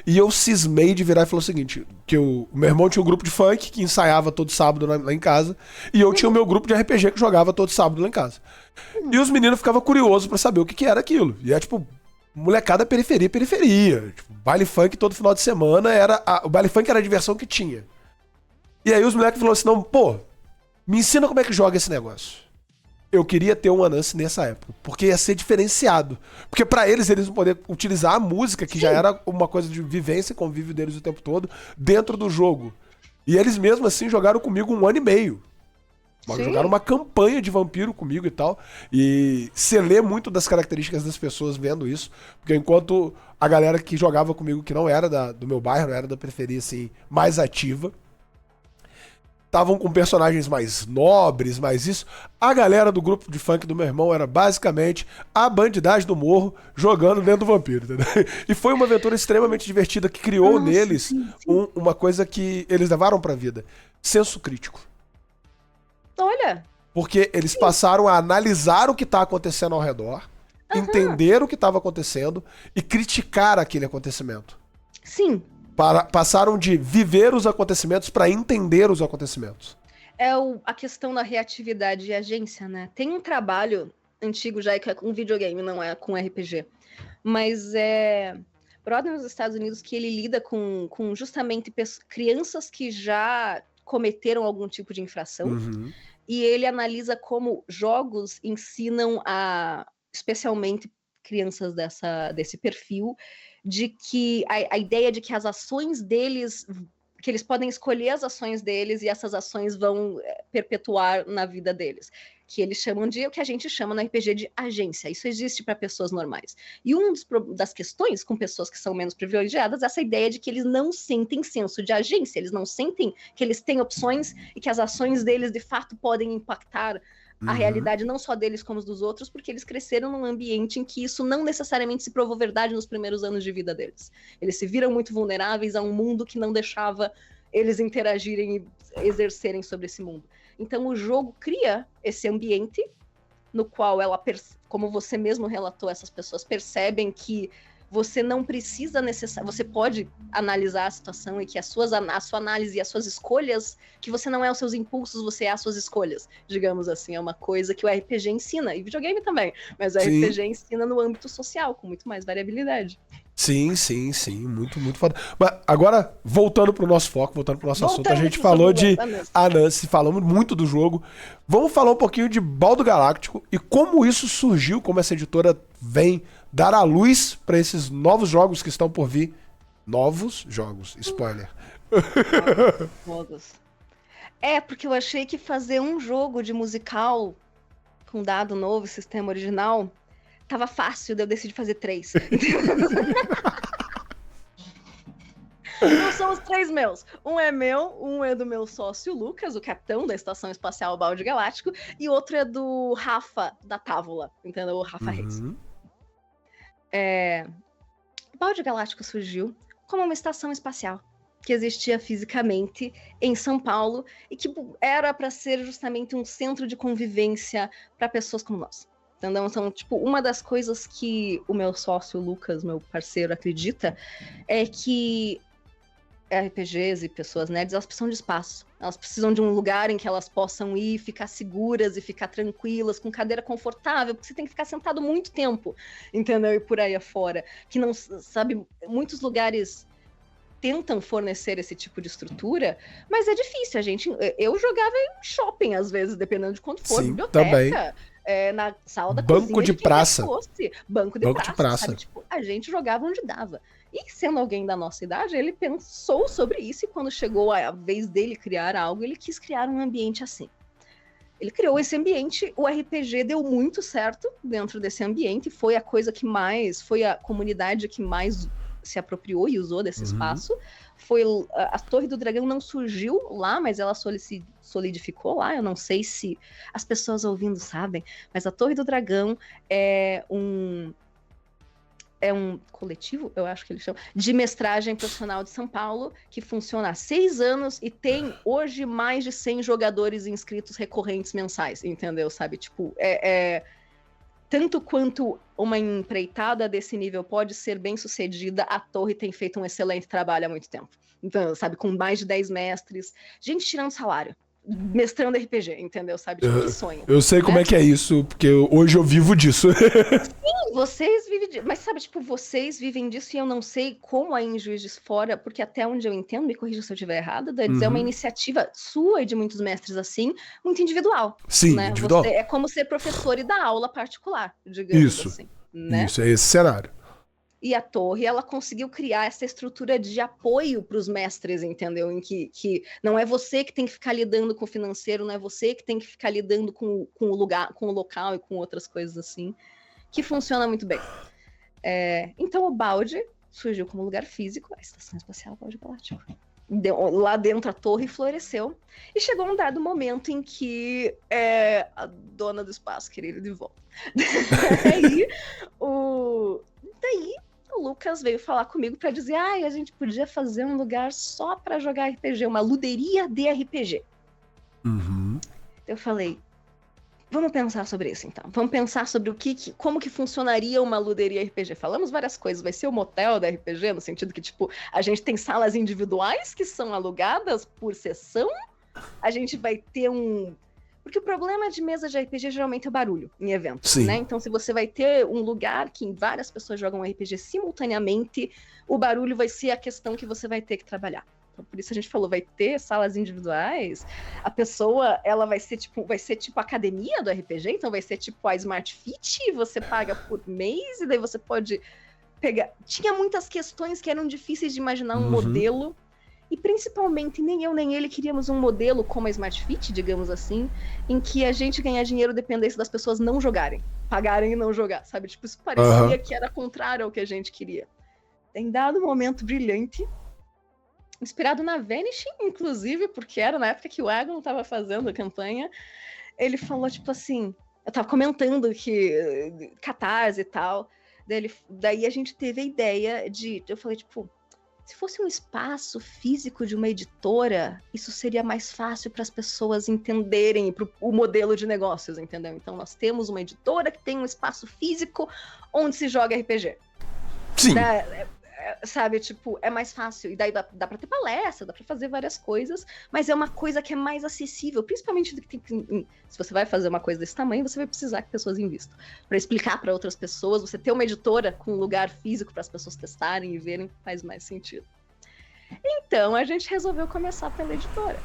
E eu cismei de virar e falar o seguinte, que o meu irmão tinha um grupo de funk que ensaiava todo sábado lá em casa, e eu tinha o meu grupo de RPG que jogava todo sábado lá em casa. E os meninos ficavam curiosos pra saber o que era aquilo. E é tipo, molecada periferia. Tipo, baile funk todo final de semana, o baile funk era a diversão que tinha. E aí os moleques falaram assim, não, pô, me ensina como é que joga esse negócio. Eu queria ter um Anansi nessa época, porque ia ser diferenciado. Porque pra eles vão poder utilizar a música, que já era uma coisa de vivência e convívio deles o tempo todo, dentro do jogo. E eles mesmo assim jogaram comigo 1 ano e meio. Jogaram uma campanha de vampiro comigo e tal. E você lê muito das características das pessoas vendo isso. Porque enquanto a galera que jogava comigo, que não era do meu bairro, não era da periferia, assim, mais ativa, estavam com personagens mais nobres, mais isso. A galera do grupo de funk do meu irmão era basicamente a bandidagem do morro jogando dentro do vampiro, entendeu? E foi uma aventura extremamente divertida que criou neles uma coisa que eles levaram pra vida. Senso crítico. Olha! Porque eles passaram a analisar o que tá acontecendo ao redor, entender o que estava acontecendo e criticar aquele acontecimento. Sim. Passaram de viver os acontecimentos para entender os acontecimentos. É a questão da reatividade e agência, né? Tem um trabalho antigo já que é com videogame, não é com RPG. Mas é brother nos Estados Unidos que ele lida com justamente crianças que já cometeram algum tipo de infração. Uhum. E ele analisa como jogos ensinam especialmente crianças desse perfil, de que a ideia de que as ações deles, que eles podem escolher as ações deles e essas ações vão perpetuar na vida deles. Que eles chamam de o que a gente chama no RPG de agência. Isso existe para pessoas normais. E uma das questões com pessoas que são menos privilegiadas é essa ideia de que eles não sentem senso de agência, eles não sentem que eles têm opções e que as ações deles de fato podem impactar a realidade não só deles como dos outros, porque eles cresceram num ambiente em que isso não necessariamente se provou verdade nos primeiros anos de vida deles. Eles se viram muito vulneráveis a um mundo que não deixava eles interagirem e exercerem sobre esse mundo. Então o jogo cria esse ambiente no qual como você mesmo relatou, essas pessoas percebem que você não precisa você pode analisar a situação e que a sua análise e as suas escolhas, que você não é os seus impulsos, você é as suas escolhas, digamos assim, é uma coisa que o RPG ensina, e videogame também, mas o RPG ensina no âmbito social, com muito mais variabilidade. Sim, muito, muito foda. Mas agora, voltando pro nosso foco, voltando pro nosso assunto, a gente falou de Anansi, falamos muito do jogo, vamos falar um pouquinho de Baldo Galáctico e como isso surgiu, como essa editora vem dar a luz para esses novos jogos que estão por vir. Novos jogos, spoiler. Jogos. Porque eu achei que fazer um jogo de musical com dado novo, sistema original, tava fácil, daí eu decidi fazer 3. Não são os 3 meus. Um é meu, um é do meu sócio Lucas, o capitão da Estação Espacial Balde Galáctico, e outro é do Rafa, da Távola, entendeu? O Rafa Reis. Balde Galáctico surgiu como uma estação espacial que existia fisicamente em São Paulo e que era para ser justamente um centro de convivência para pessoas como nós. Entendeu? Então, tipo, uma das coisas que o meu sócio Lucas, meu parceiro, acredita é que RPGs e pessoas nerds, elas precisam de espaço. Elas precisam de um lugar em que elas possam ir, ficar seguras e ficar tranquilas, com cadeira confortável, porque você tem que ficar sentado muito tempo, entendeu? E por aí afora. Que não, sabe, muitos lugares tentam fornecer esse tipo de estrutura, mas é difícil. Eu jogava em shopping, às vezes, dependendo de quanto for, Sim, biblioteca, também. na sala da Banco cozinha de quem quer praça. que fosse. Banco de praça, sabe? Tipo, a gente jogava onde dava. E sendo alguém da nossa idade, ele pensou sobre isso, e quando chegou a vez dele criar algo, ele quis criar um ambiente assim. Ele criou esse ambiente, o RPG deu muito certo dentro desse ambiente, foi a comunidade que mais se apropriou e usou desse espaço. A Torre do Dragão não surgiu lá, mas ela solidificou lá. Eu não sei se as pessoas ouvindo sabem, mas a Torre do Dragão é um coletivo, eu acho que eles chamam, de mestragem profissional de São Paulo, que funciona há 6 anos e tem hoje mais de 100 jogadores inscritos recorrentes mensais, entendeu? Sabe, tipo, tanto quanto uma empreitada desse nível pode ser bem sucedida, a Torre tem feito um excelente trabalho há muito tempo. Então, sabe, com mais de 10 mestres, gente tirando salário, mestrando RPG, entendeu? Sabe, tipo, que sonho. Eu sei, né? Como é que é isso, porque hoje eu vivo disso. Sim, vocês vivem disso, mas sabe, tipo, vocês vivem disso e eu não sei como aí em Juiz de Fora, porque até onde eu entendo, me corrija se eu estiver errada, é uma iniciativa sua e de muitos mestres assim, muito individual. Sim, né? individual. É como ser professor e dar aula particular, digamos assim. Né? Isso, é esse cenário. E a Torre, ela conseguiu criar essa estrutura de apoio para os mestres, entendeu? Em que não é você que tem que ficar lidando com o financeiro, não é você que tem que ficar lidando com o lugar, com o local e com outras coisas assim, que funciona muito bem. Então o Balde surgiu como lugar físico, a Estação Espacial Balde Palatino. Lá dentro a torre floresceu, e chegou um dado momento em que a dona do espaço queria ir de volta. Daí o Lucas veio falar comigo para dizer: a gente podia fazer um lugar só para jogar RPG, uma luderia de RPG. Eu falei: vamos pensar sobre isso, então. Vamos pensar sobre como que funcionaria uma luderia RPG. Falamos várias coisas. Vai ser o motel da RPG, no sentido que, tipo, a gente tem salas individuais que são alugadas por sessão. A gente vai ter Porque o problema de mesa de RPG geralmente é o barulho em eventos, né? Então, se você vai ter um lugar que várias pessoas jogam RPG simultaneamente, o barulho vai ser a questão que você vai ter que trabalhar. Por isso a gente falou, vai ter salas individuais, a pessoa, ela vai ser tipo a academia do RPG, então vai ser tipo a Smart Fit, você paga por mês, e daí você pode pegar... Tinha muitas questões que eram difíceis de imaginar um modelo, e principalmente nem eu nem ele queríamos um modelo como a Smart Fit, digamos assim, em que a gente ganhar dinheiro dependesse das pessoas não jogarem, pagarem e não jogar, sabe? Tipo, isso parecia que era contrário ao que a gente queria. Em dado momento brilhante, inspirado na Vanishing, inclusive, porque era na época que o Agon estava fazendo a campanha, ele falou, tipo assim, eu tava comentando que Catarse e tal, daí a gente teve a ideia eu falei, tipo, se fosse um espaço físico de uma editora, isso seria mais fácil para as pessoas entenderem o modelo de negócios, entendeu? Então nós temos uma editora que tem um espaço físico onde se joga RPG. Sim. Sabe, tipo, é mais fácil. E daí dá pra ter palestra, dá pra fazer várias coisas, mas é uma coisa que é mais acessível, principalmente se você vai fazer uma coisa desse tamanho, você vai precisar que pessoas invistam. Pra explicar pra outras pessoas, você ter uma editora com um lugar físico para as pessoas testarem e verem faz mais sentido. Então, a gente resolveu começar pela editora.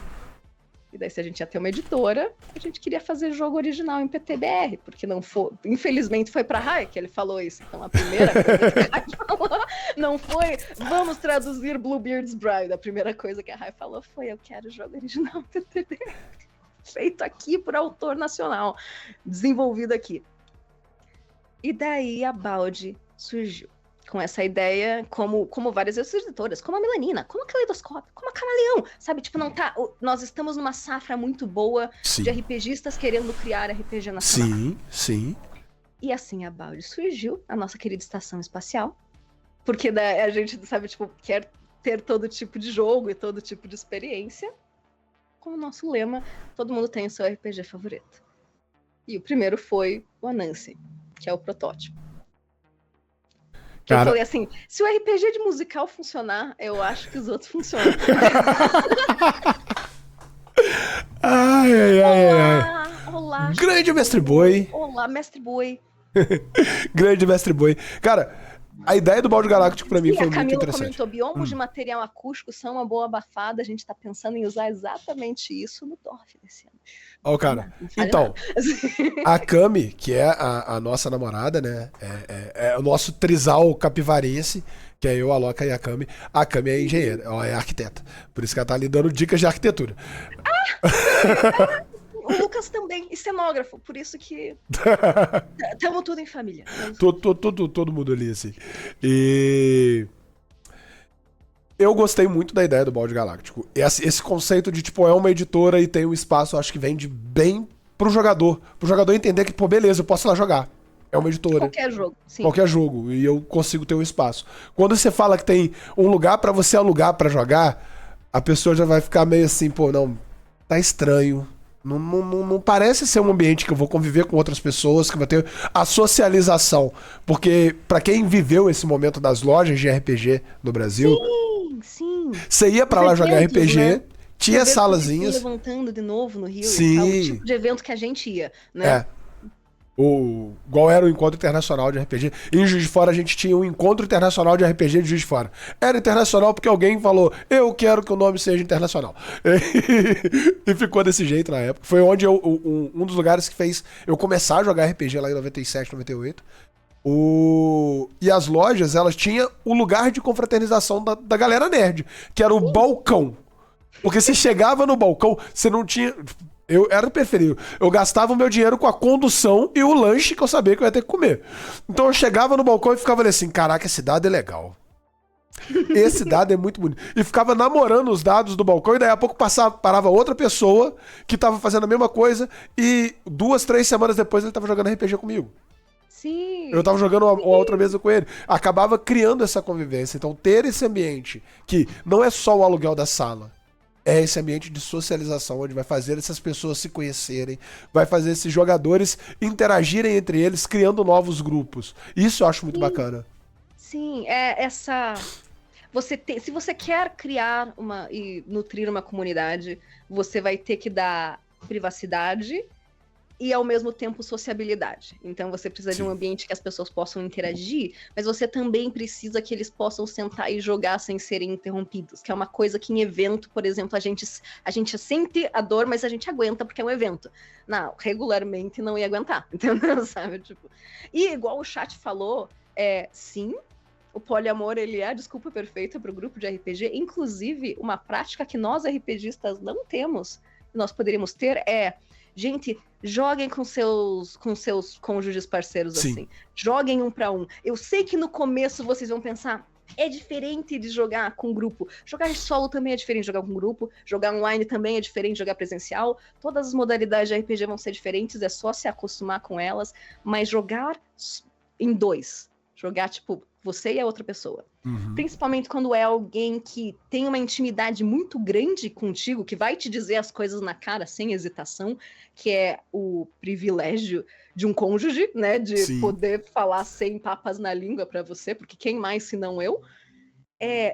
E daí, se a gente ia ter uma editora, a gente queria fazer jogo original em PTBR, porque não foi, infelizmente foi pra Rai que ele falou isso. Então a primeira coisa que a Rai falou não foi, vamos traduzir Bluebeard's Bride. A primeira coisa que a Rai falou foi, eu quero jogo original em PTBR. Feito aqui por autor nacional, desenvolvido aqui. E daí a Balde surgiu. Com essa ideia, como várias outras editoras, como a Melanina, como a Caleidoscópio, como a Camaleão, sabe? Tipo, nós estamos numa safra muito boa de RPGistas querendo criar RPG nacional. Sim. E assim a Balde surgiu, a nossa querida estação espacial, porque a gente, sabe, tipo, quer ter todo tipo de jogo e todo tipo de experiência, com o nosso lema, todo mundo tem o seu RPG favorito. E o primeiro foi o Anansi, que é o protótipo. Eu falei assim, se o RPG de musical funcionar, eu acho que os outros funcionam. Olá. Grande Mestre Boi. Olá, Mestre Boi. Grande Mestre Boi. Cara, A ideia do balde galáctico pra mim E foi a muito Camila interessante. comentou, biombos de material acústico são uma boa abafada, a gente tá pensando em usar exatamente isso no Dorf desse ano. Ó, cara, Não fale então, nada. a Cami, que é a nossa namorada, né, é o nosso trisal capivarense, que é eu, a Loca e a Cami. A Cami é engenheira, ela é arquiteta, por isso que ela tá ali dando dicas de arquitetura. O Lucas também, e cenógrafo, por isso que estamos tudo em família. Todo mundo ali, assim. E eu gostei muito da ideia do balde galáctico. Esse conceito de, tipo, é uma editora e tem um espaço, acho que vende bem pro jogador. Pro jogador entender que, pô, beleza, eu posso ir lá jogar. É uma editora. Qualquer jogo, sim. Qualquer jogo. E eu consigo ter um espaço. Quando você fala que tem um lugar pra você alugar pra jogar, a pessoa já vai ficar meio assim, pô, não, tá estranho. Não parece ser um ambiente que eu vou conviver com outras pessoas, que vai ter a socialização. Porque, pra quem viveu esse momento das lojas de RPG no Brasil, Sim. você ia pra Os lá jogar eventos, RPG, né? tinha Eventos salazinhas. levantando de novo no Rio Sim. e tal, o tipo de evento que a gente ia, né? É. Igual era o encontro internacional de RPG. Em Juiz de Fora a gente tinha um encontro internacional de RPG de Juiz de Fora. Era internacional porque alguém falou, eu quero que o nome seja internacional. E ficou desse jeito na época. Foi onde um dos lugares que fez eu começar a jogar RPG lá em 97, 98. E as lojas, elas tinham o lugar de confraternização da galera nerd, que era o balcão. Porque você chegava no balcão, você não tinha... Eu era preferível. Eu gastava o meu dinheiro com a condução e o lanche que eu sabia que eu ia ter que comer. Então eu chegava no balcão e ficava ali assim, caraca, esse dado é legal. Esse dado é muito bonito. E ficava namorando os dados do balcão e daí a pouco parava outra pessoa que tava fazendo a mesma coisa e 2, 3 semanas depois ele tava jogando RPG comigo. Sim. Eu tava jogando uma outra mesa com ele. Acabava criando essa convivência. Então ter esse ambiente que não é só o aluguel da sala, é esse ambiente de socialização, onde vai fazer essas pessoas se conhecerem, vai fazer esses jogadores interagirem entre eles, criando novos grupos. Isso eu acho muito bacana. Sim, é essa... se você quer criar e nutrir uma comunidade, você vai ter que dar privacidade e, ao mesmo tempo, sociabilidade. Então, você precisa de um ambiente que as pessoas possam interagir, mas você também precisa que eles possam sentar e jogar sem serem interrompidos, que é uma coisa que em evento, por exemplo, a gente sente a dor, mas a gente aguenta porque é um evento. Não, regularmente não ia aguentar, entendeu? Sabe? Tipo, e igual o chat falou, sim, o poliamor, ele é a desculpa perfeita para o grupo de RPG. Inclusive, uma prática que nós RPGistas não temos, nós poderíamos ter, gente, joguem com seus cônjuges parceiros. Sim. Assim. Joguem um para um. Eu sei que no começo vocês vão pensar, é diferente de jogar com grupo. Jogar solo também é diferente de jogar com grupo. Jogar online também é diferente de jogar presencial. Todas as modalidades de RPG vão ser diferentes, é só se acostumar com elas. Mas jogar em 2. Jogar, tipo, você e a outra pessoa. Uhum. Principalmente quando é alguém que tem uma intimidade muito grande contigo, que vai te dizer as coisas na cara sem hesitação, que é o privilégio de um cônjuge, né? De Sim. poder falar sem papas na língua pra você, porque quem mais se não eu?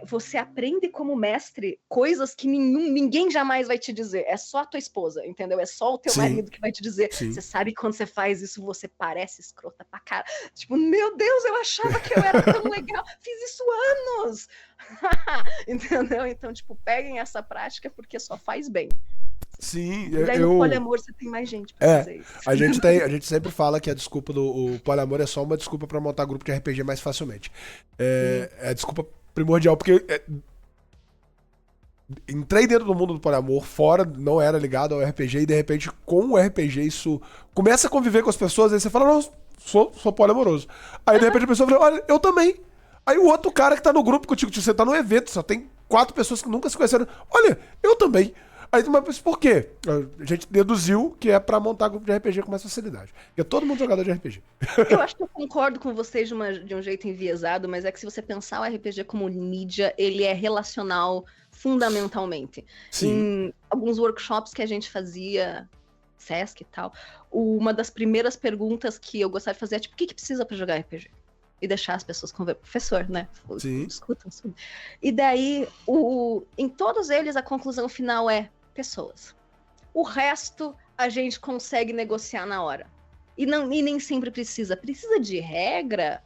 Você aprende como mestre coisas que ninguém jamais vai te dizer. É só a tua esposa, entendeu? É só o teu marido que vai te dizer. Sim. Você sabe que quando você faz isso, você parece escrota pra cara. Tipo, meu Deus, eu achava que eu era tão legal. Fiz isso há anos. Entendeu? Então, tipo, peguem essa prática porque só faz bem. Sim, E daí no poliamor você tem mais gente pra fazer isso. A gente sempre fala que a desculpa do poliamor é só uma desculpa pra montar grupo de RPG mais facilmente. É a desculpa primordial, porque entrei dentro do mundo do poliamor, fora, não era ligado ao RPG, e de repente, com o RPG, isso começa a conviver com as pessoas, aí você fala, não, sou poliamoroso. Aí de repente a pessoa fala, olha, eu também. Aí o outro cara que tá no grupo contigo, você tá no evento, só tem 4 pessoas que nunca se conheceram, olha, eu também. Aí tu pensa, por quê? A gente deduziu que é pra montar grupo de RPG com mais facilidade. Porque é todo mundo jogador de RPG. Eu acho que eu concordo com vocês de um jeito enviesado, mas é que se você pensar o RPG como mídia, ele é relacional fundamentalmente. Sim. Em alguns workshops que a gente fazia, Sesc e tal, uma das primeiras perguntas que eu gostava de fazer é tipo, o que precisa pra jogar RPG? E deixar as pessoas conversar. Professor, né? Discutam sobre. E daí, em todos eles, a conclusão final é pessoas. O resto a gente consegue negociar na hora. E nem sempre precisa. Precisa de regra?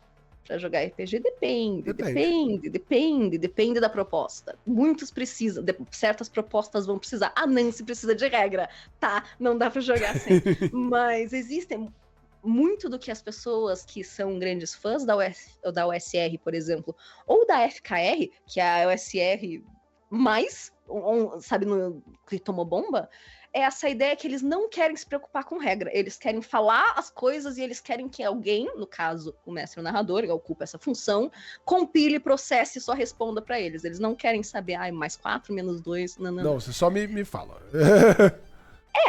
Pra jogar RPG? Depende da proposta. Muitos precisam, certas propostas vão precisar. A Nancy precisa de regra, tá? Não dá pra jogar assim. Mas existem muito do que as pessoas que são grandes fãs da USR, por exemplo, ou da FKR, que é a USR mais, sabe, que tomou bomba, é essa ideia que eles não querem se preocupar com regra. Eles querem falar as coisas e eles querem que alguém, no caso, o mestre ou narrador, que ocupa essa função, compile, processe e só responda pra eles. Eles não querem saber, mais 4, menos 2, Não, você só me fala.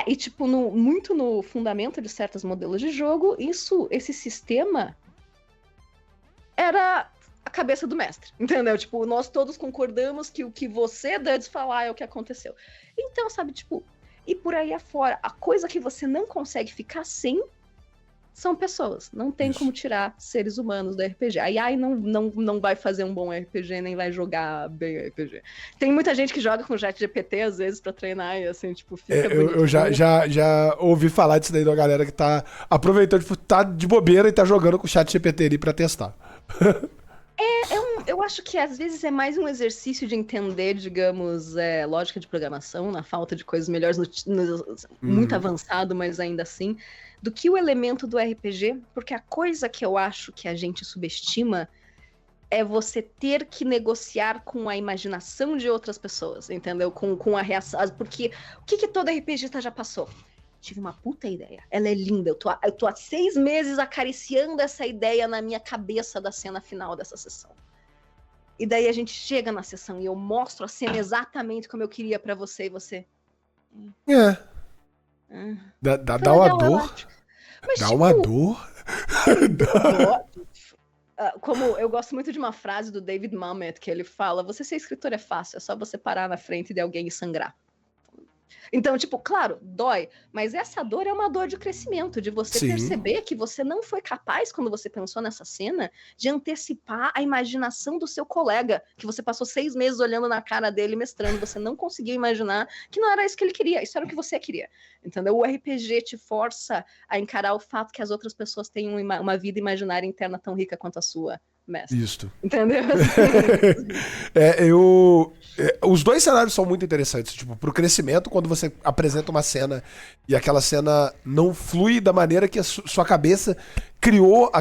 E tipo, muito no fundamento de certos modelos de jogo, esse sistema era a cabeça do mestre, entendeu? Tipo, nós todos concordamos que o que você, Duds, falar é o que aconteceu. Então, sabe, tipo, e por aí afora, a coisa que você não consegue ficar sem são pessoas. Não tem como tirar seres humanos do RPG. A AI não vai fazer um bom RPG, nem vai jogar bem RPG. Tem muita gente que joga com o ChatGPT, às vezes, pra treinar, e assim, tipo, fica bonito. Eu já ouvi falar disso daí da galera que tá aproveitando, tipo, tá de bobeira e tá jogando com o ChatGPT ali pra testar. Eu acho que às vezes é mais um exercício de entender, digamos, lógica de programação, na falta de coisas melhores, muito avançado, mas ainda assim, do que o elemento do RPG, porque a coisa que eu acho que a gente subestima é você ter que negociar com a imaginação de outras pessoas, entendeu? Com a reação, porque o que todo RPGista já passou? Tive uma puta ideia. Ela é linda. Eu tô há 6 meses acariciando essa ideia na minha cabeça da cena final dessa sessão. E daí a gente chega na sessão e eu mostro a cena exatamente como eu queria pra você e você... Dá uma dor. Mas, dá tipo, uma dor. Como eu gosto muito de uma frase do David Mamet, que ele fala, você ser escritor é fácil, é só você parar na frente de alguém e sangrar. Então, tipo, claro, dói, mas essa dor é uma dor de crescimento, de você perceber que você não foi capaz, quando você pensou nessa cena, de antecipar a imaginação do seu colega, que você passou 6 meses olhando na cara dele, mestrando, você não conseguiu imaginar que não era isso que ele queria, isso era o que você queria, entendeu? O RPG te força a encarar o fato que as outras pessoas têm uma vida imaginária interna tão rica quanto a sua, mestre. Isto. Entendeu? Os dois cenários são muito interessantes, tipo, pro crescimento, quando você apresenta uma cena e aquela cena não flui da maneira que a sua cabeça criou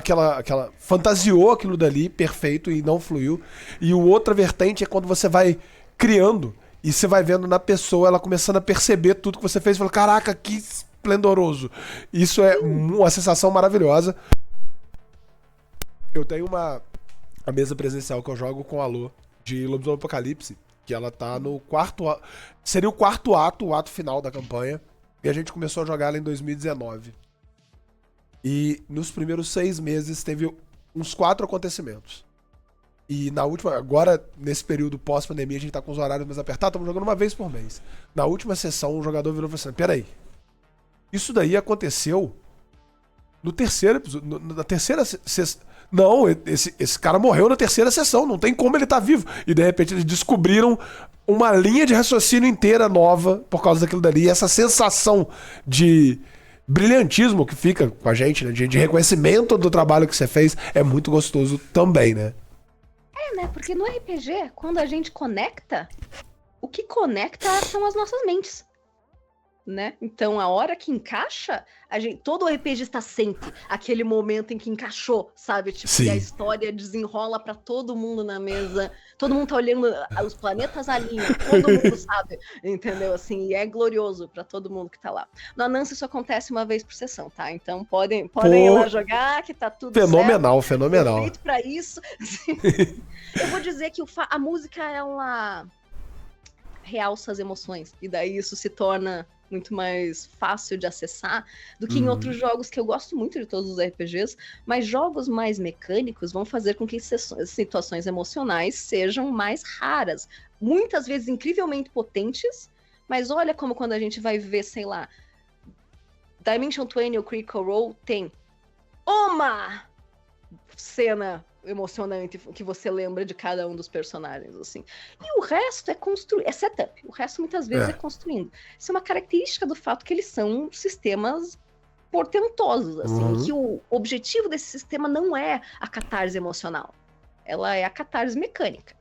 fantasiou aquilo dali, perfeito, e não fluiu. E o outra vertente é quando você vai criando e você vai vendo na pessoa, ela começando a perceber tudo que você fez e fala, caraca, que esplendoroso. Isso é uma sensação maravilhosa. Eu tenho a mesa presencial que eu jogo com a Lô, de Lobisomem Apocalipse, que ela tá no seria o quarto ato, o ato final da campanha, e a gente começou a jogar ela em 2019. E nos primeiros 6 meses teve uns 4 acontecimentos. E na última, agora nesse período pós-pandemia, a gente tá com os horários mais apertados, estamos jogando uma vez por mês. Na última sessão, um jogador virou e falou assim, peraí, isso daí aconteceu no terceiro episódio, na terceira sessão. Não, esse cara morreu na terceira sessão, não tem como ele tá vivo. E de repente eles descobriram uma linha de raciocínio inteira nova por causa daquilo dali. E essa sensação de brilhantismo que fica com a gente, né? De reconhecimento do trabalho que você fez, é muito gostoso também, né? Né? Porque no RPG, quando a gente conecta, o que conecta são as nossas mentes. Né? Então, a hora que encaixa, todo RPGista sente aquele momento em que encaixou, sabe? Tipo, e a história desenrola pra todo mundo na mesa, todo mundo tá olhando, os planetas alinham, todo mundo sabe, entendeu? Assim, e é glorioso pra todo mundo que tá lá. No Anansi isso acontece uma vez por sessão, tá? Então podem ir lá jogar, que tá tudo fenomenal, certo. Fenomenal. Feito pra isso. Eu vou dizer que a música, ela realça as emoções, e daí isso se torna muito mais fácil de acessar do que em outros jogos, que eu gosto muito de todos os RPGs, mas jogos mais mecânicos vão fazer com que situações emocionais sejam mais raras, muitas vezes incrivelmente potentes, mas olha como quando a gente vai ver, sei lá, Dimension 20 ou Critical Role tem uma cena emocionante que você lembra de cada um dos personagens, assim. E o resto é setup. O resto, muitas vezes, é construindo. Isso é uma característica do fato que eles são sistemas portentosos, assim, que o objetivo desse sistema não é a catarse emocional, ela é a catarse mecânica.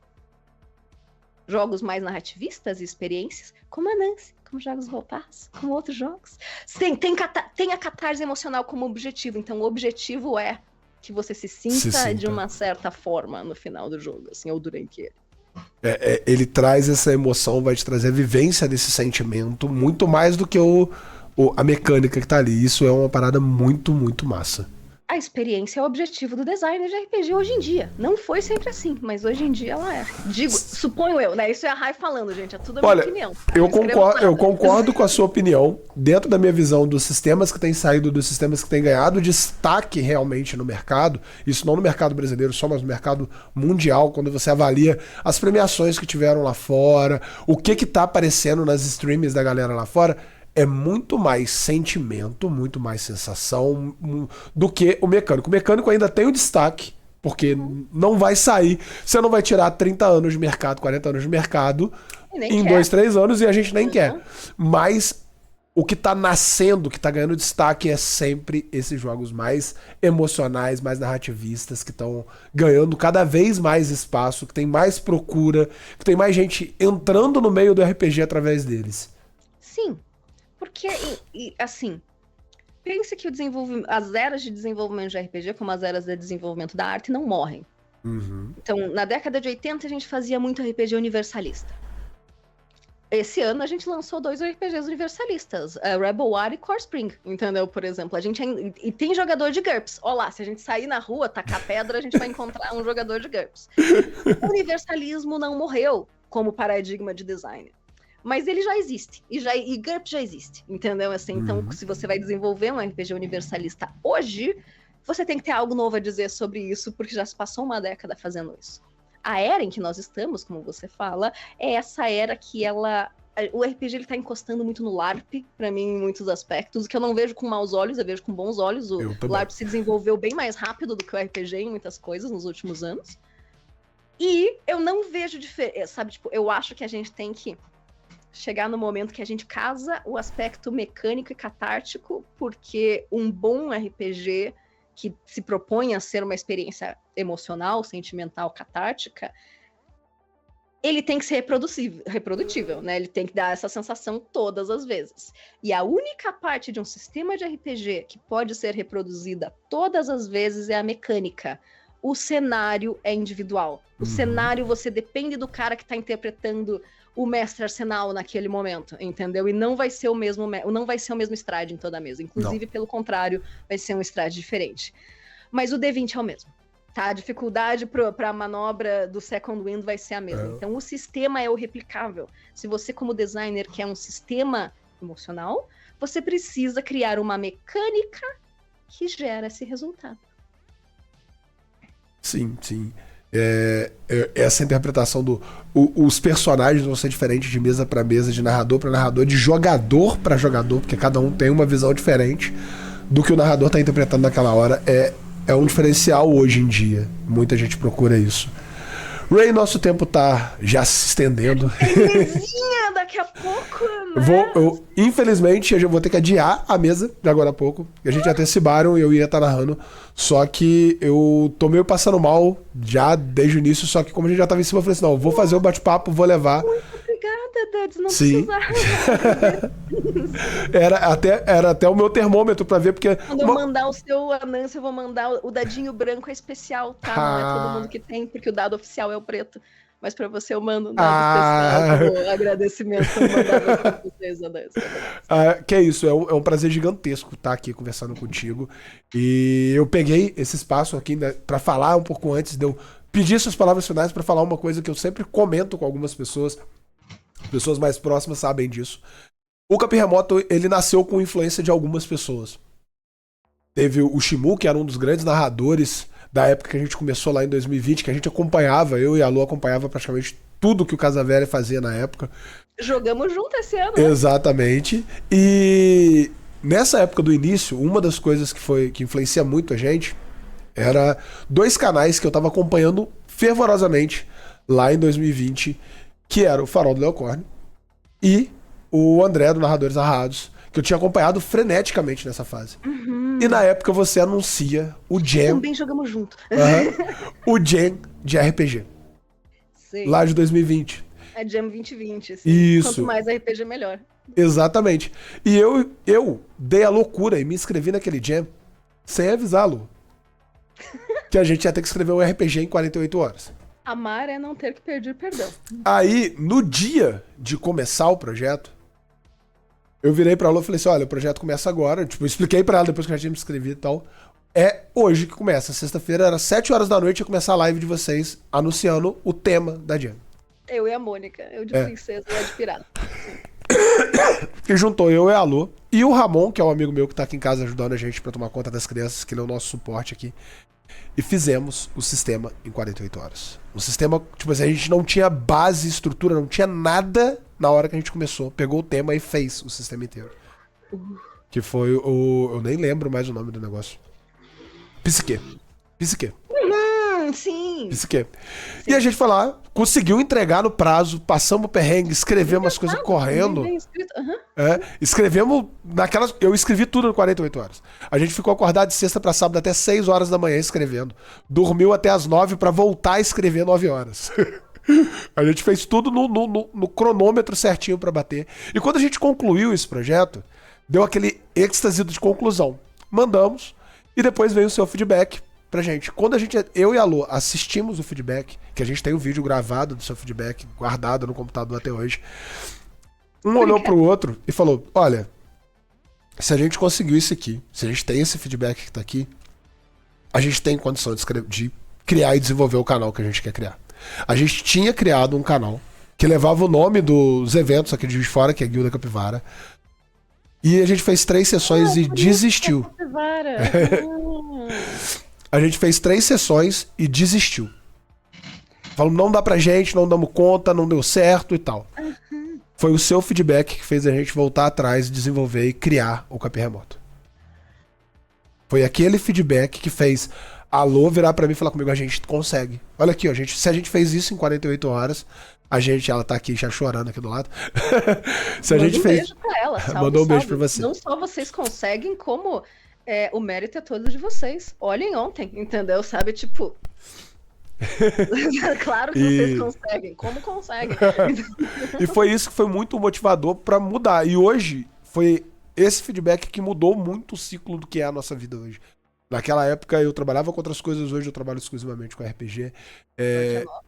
Jogos mais narrativistas e experiências, como a Nancy, como Jogos Voraz, como outros jogos, tem a catarse emocional como objetivo, então o objetivo é que você se sinta de uma certa forma no final do jogo, assim, ou durante ele. Ele traz essa emoção, vai te trazer a vivência desse sentimento, muito mais do que a mecânica que tá ali. Isso é uma parada muito, muito massa. A experiência é o objetivo do designer de RPG hoje em dia. Não foi sempre assim, mas hoje em dia ela é. Suponho eu, né? Isso é a Rai falando, gente. É tudo a minha opinião. Tá? Eu concordo com a sua opinião. Dentro da minha visão dos sistemas que têm saído, dos sistemas que têm ganhado destaque realmente no mercado, isso não no mercado brasileiro só, mas no mercado mundial, quando você avalia as premiações que tiveram lá fora, o que tá aparecendo nas streams da galera lá fora, é muito mais sentimento, muito mais sensação do que o mecânico. O mecânico ainda tem o destaque, porque não vai sair. Você não vai tirar 30 anos de mercado, 40 anos de mercado em 2, 3 anos e a gente nem quer. Mas o que tá nascendo, o que tá ganhando destaque é sempre esses jogos mais emocionais, mais narrativistas, que estão ganhando cada vez mais espaço, que tem mais procura, que tem mais gente entrando no meio do RPG através deles. Sim. Porque, assim, pense que as eras de desenvolvimento de RPG, como as eras de desenvolvimento da arte, não morrem. Então, na década de 80, a gente fazia muito RPG universalista. Esse ano, a gente lançou 2 RPGs universalistas, Rebel War e Core Spring, entendeu? Por exemplo, e tem jogador de GURPS. Olha lá, se a gente sair na rua, tacar pedra, a gente vai encontrar um jogador de GURPS. O universalismo não morreu como paradigma de design. Mas ele já existe, e GURPS já existe, entendeu? Assim, então, se você vai desenvolver um RPG universalista hoje, você tem que ter algo novo a dizer sobre isso, porque já se passou uma década fazendo isso. A era em que nós estamos, como você fala, é essa era que o RPG ele tá encostando muito no LARP, pra mim, em muitos aspectos, que eu não vejo com maus olhos, eu vejo com bons olhos. O LARP se desenvolveu bem mais rápido do que o RPG em muitas coisas nos últimos anos. E eu não vejo diferença, sabe? Tipo, eu acho que a gente tem que chegar no momento que a gente casa o aspecto mecânico e catártico, porque um bom RPG que se propõe a ser uma experiência emocional, sentimental, catártica, ele tem que ser reprodutível, né? Ele tem que dar essa sensação todas as vezes. E a única parte de um sistema de RPG que pode ser reproduzida todas as vezes é a mecânica. O cenário é individual. O cenário, você depende do cara que está interpretando o mestre Arsenal naquele momento, entendeu? E não vai ser o mesmo stride em toda a mesa. Inclusive, pelo contrário, vai ser um stride diferente. Mas o D20 é o mesmo, tá? A dificuldade para a manobra do Second Wind vai ser a mesma. Então, o sistema é o replicável. Se você, como designer, quer um sistema emocional, você precisa criar uma mecânica que gera esse resultado. Sim, sim. Essa interpretação os personagens vão ser diferentes de mesa para mesa, de narrador para narrador, de jogador para jogador, porque cada um tem uma visão diferente do que o narrador está interpretando naquela hora. É um diferencial hoje em dia. Muita gente procura isso. Ray, nosso tempo tá já se estendendo. Daqui a pouco, né? Infelizmente, eu já vou ter que adiar a mesa de agora a pouco. A gente ia ter esse Baron e eu ia estar narrando. Só que eu tô meio passando mal já desde o início. Só que como a gente já tava em cima, eu falei assim, não, vou fazer o bate-papo, vou levar. Muito obrigada, Duds, não Sim. precisava. Era até o meu termômetro pra ver, porque... Quando eu mandar o seu Anansi, eu vou mandar o dadinho branco, é especial, tá? Não é todo mundo que tem, porque o dado oficial é o preto. Mas pra você eu mando um dado especial como agradecimento mandado pra vocês, Anansi. Que é isso, é um prazer gigantesco estar aqui conversando contigo. E eu peguei esse espaço aqui, né, pra falar um pouco antes de eu pedir suas palavras finais, pra falar uma coisa que eu sempre comento com algumas pessoas. Pessoas mais próximas sabem disso. O Capim Remoto, ele nasceu com influência de algumas pessoas. Teve o Shimu, que era um dos grandes narradores da época que a gente começou lá em 2020, que a gente acompanhava, eu e a Lu acompanhava praticamente tudo que o Casavelli fazia na época. Jogamos junto esse ano, né? Exatamente. E nessa época do início, uma das coisas que influencia muito a gente era 2 canais que eu tava acompanhando fervorosamente lá em 2020, que era o Farol do Leocorne e o André, do Narradores Arrados, que eu tinha acompanhado freneticamente nessa fase. E na época você anuncia o Jam. Também jogamos junto. O Jam de RPG. Sei. Lá de 2020. É Jam 2020, assim. Isso. Quanto mais RPG, melhor. Exatamente. E eu dei a loucura e me inscrevi naquele Jam sem avisá-lo. Que a gente ia ter que escrever um RPG em 48 horas. Amar é não ter que pedir perdão. Aí, no dia de começar o projeto, eu virei pra Lu e falei assim, olha, o projeto começa agora. Tipo, eu expliquei pra ela depois que eu já tinha me inscrevido e tal. É hoje que começa. Sexta-feira, era 7 horas da noite, ia começar a live de vocês anunciando o tema da Jam. Eu e a Mônica. Eu de princesa e ela de pirata. E juntou eu e a Lu. E o Ramon, que é um amigo meu que tá aqui em casa ajudando a gente pra tomar conta das crianças, que ele é o nosso suporte aqui. E fizemos o sistema em 48 horas. Um sistema, tipo assim, a gente não tinha base, estrutura, não tinha nada na hora que a gente começou. Pegou o tema e fez o sistema inteiro. Que foi o... Eu nem lembro mais o nome do negócio. Psique. Sim. Psique. E a gente foi lá, conseguiu entregar no prazo, passamos o perrengue, escrevemos as coisas correndo. Escrevemos naquelas... Eu escrevi tudo em 48 horas. A gente ficou acordado de sexta pra sábado até 6 horas da manhã escrevendo. Dormiu até as 9 pra voltar a escrever 9 horas. A gente fez tudo no cronômetro certinho pra bater. E quando a gente concluiu esse projeto, deu aquele êxtase de conclusão. Mandamos e depois veio o seu feedback pra gente. Quando eu e a Lu assistimos o feedback, que a gente tem o vídeo gravado do seu feedback, guardado no computador até hoje, um olhou pro outro e falou, olha, se a gente conseguiu isso aqui, se a gente tem esse feedback que tá aqui, a gente tem condição de criar e desenvolver o canal que a gente quer criar. A gente tinha criado um canal que levava o nome dos eventos aqui de Juiz de Fora, que é a Guilda Capivara, e a gente fez 3 sessões e desistiu. A gente fez 3 sessões e desistiu. Falamos, não dá pra gente, não damos conta, não deu certo e tal. Foi o seu feedback que fez a gente voltar atrás, desenvolver e criar o Capim Remoto. Foi aquele feedback que fez a Lô virar pra mim e falar comigo, a gente consegue. Olha aqui, ó, se a gente fez isso em 48 horas, ela tá aqui já chorando aqui do lado. Se a gente fez... Beijo pra ela. Salve, mandou um beijo pra você. Não só vocês conseguem, como o mérito é todo de vocês. Olhem ontem, entendeu? Sabe, tipo... Claro que vocês conseguem. Como conseguem? E foi isso que foi muito motivador pra mudar. E hoje, foi esse feedback que mudou muito o ciclo do que é a nossa vida hoje. Naquela época eu trabalhava com outras coisas, hoje eu trabalho exclusivamente com RPG.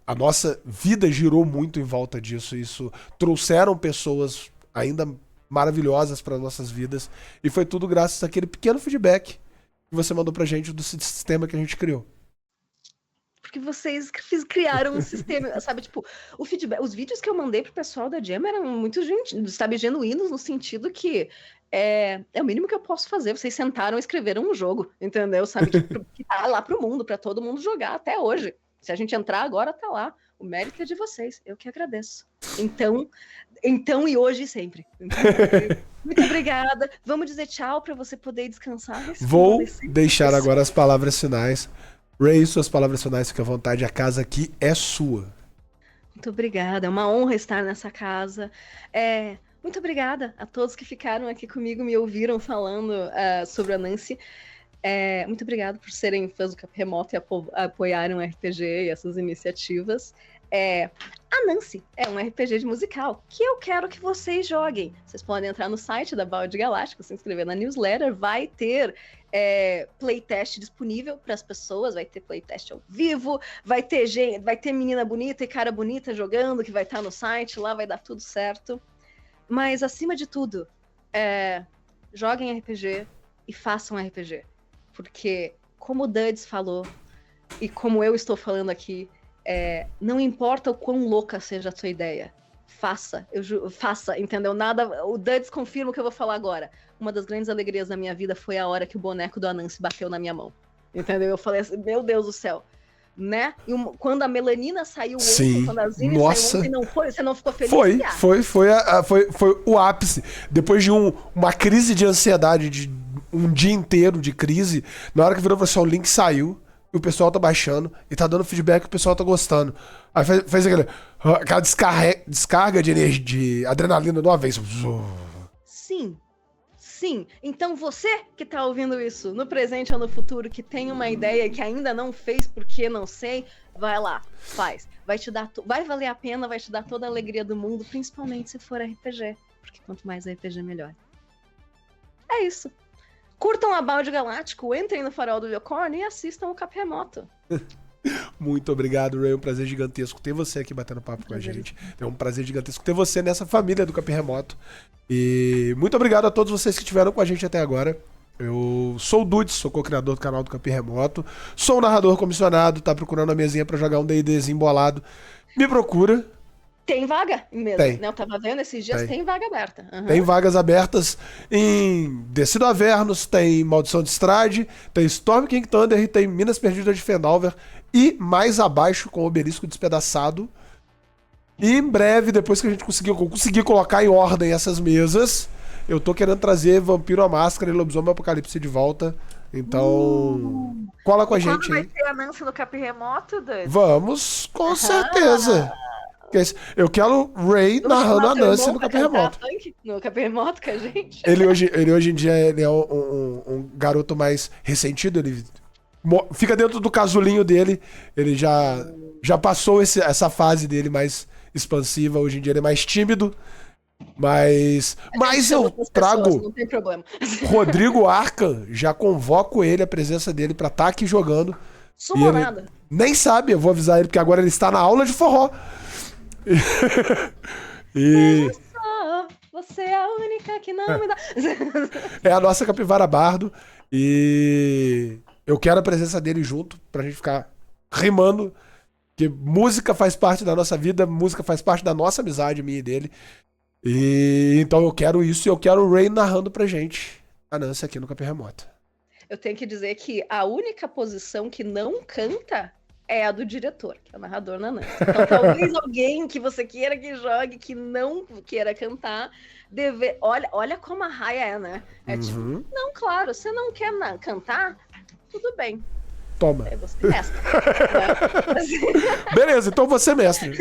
A nossa vida girou muito em volta disso. Isso trouxeram pessoas ainda maravilhosas para nossas vidas. E foi tudo graças àquele pequeno feedback que você mandou pra gente do sistema que a gente criou. Porque vocês criaram um sistema, sabe, tipo, o feedback, os vídeos que eu mandei pro pessoal da Jam eram muito, sabe, genuínos no sentido que é o mínimo que eu posso fazer. Vocês sentaram e escreveram um jogo, entendeu? Sabe, que tá lá pro mundo, pra todo mundo jogar até hoje. Se a gente entrar agora, tá lá. O mérito é de vocês, eu que agradeço. Então e hoje e sempre. Então, muito obrigada. Vamos dizer tchau pra você poder descansar. Vou deixar agora as palavras finais. Ray, suas palavras finais, fique à vontade, a casa aqui é sua. Muito obrigada, é uma honra estar nessa casa. Muito obrigada a todos que ficaram aqui comigo, me ouviram falando sobre a Nancy. Muito obrigada por serem fãs do Capim Remoto e apoiarem o RPG e essas iniciativas. A Nancy é um RPG de musical que eu quero que vocês joguem. Vocês podem entrar no site da Balde Galáctico, se inscrever na newsletter, vai ter playtest disponível para as pessoas, vai ter playtest ao vivo, vai ter menina bonita e cara bonita jogando, que vai estar no site, lá vai dar tudo certo. Mas, acima de tudo, joguem RPG e façam RPG. Porque, como o Duds falou, e como eu estou falando aqui, não importa o quão louca seja a sua ideia, faça, faça, entendeu? Nada, o Duds confirma o que eu vou falar agora. Uma das grandes alegrias da minha vida foi a hora que o boneco do Anansi bateu na minha mão, entendeu? Eu falei assim, meu Deus do céu, né? E quando a Melanina saiu ontem, quando a Zine saiu ontem, você não ficou feliz? Foi o ápice. Depois de uma crise de ansiedade, de um dia inteiro de crise, na hora que virou pra você, o link saiu, e o pessoal tá baixando, e tá dando feedback, o pessoal tá gostando. Aí fez aquela descarga de energia, de adrenalina de uma vez. Sim, então você que tá ouvindo isso, no presente ou no futuro, que tem uma ideia que ainda não fez porque não sei, vai lá, faz. Vai te dar, vai valer a pena, vai te dar toda a alegria do mundo, principalmente se for RPG, porque quanto mais RPG, melhor. É isso. Curtam a Balde Galáctico, entrem no Farol do Unicórnio e assistam o Cap Remoto. Muito obrigado, Ray. É um prazer gigantesco ter você aqui batendo papo com a gente. É um prazer gigantesco ter você nessa família do Cap Remoto. E muito obrigado a todos vocês que estiveram com a gente até agora. Eu sou o Dudes, sou co-criador do canal do Cap Remoto. Sou um narrador comissionado, tá procurando a mesinha pra jogar um D&Dzinho bolado. Me procura. Tem vaga mesmo, Tem. né? Eu tava vendo esses dias, tem vaga aberta. Uhum. Tem vagas abertas em Descido Avernus, tem Maldição de Strahd, tem Storm King Thunder e tem Minas Perdidas de Fenalver. E mais abaixo, com o Obelisco Despedaçado. E em breve, depois que a gente conseguir colocar em ordem essas mesas, eu tô querendo trazer Vampiro à Máscara e Lobisomem Apocalipse de volta. Então, cola com a gente Quando aí. vai ter anúncio no Cap Remoto, Dani? Vamos, com certeza. Eu quero Ray narrando a Nancy no Cap Remoto. No Cap Remoto com a gente. Ele hoje em dia ele é um garoto mais ressentido, ele fica dentro do casulinho dele, ele já passou essa fase dele mais expansiva, hoje em dia ele é mais tímido, mas eu trago não tem problema. Rodrigo Arcan, já convoco ele, a presença dele pra estar aqui jogando. Sumonado. Nem sabe, eu vou avisar ele, porque agora ele está na aula de forró. Veja só, você é a única que não me dá. É a nossa capivara bardo. E eu quero a presença dele junto pra gente ficar rimando. Porque música faz parte da nossa vida, música faz parte da nossa amizade, minha e dele. E então eu quero isso e eu quero o Ray narrando pra gente a Nancy aqui no Cap Remoto. Eu tenho que dizer que a única posição que não canta é a do diretor, que é o narrador na Nancy. Então talvez alguém que você queira que jogue, que não queira cantar, olha como a raia é, né? É tipo, não, claro, você não quer cantar, tudo bem. Toma. É você mestre. Né? Beleza, então você é mestre.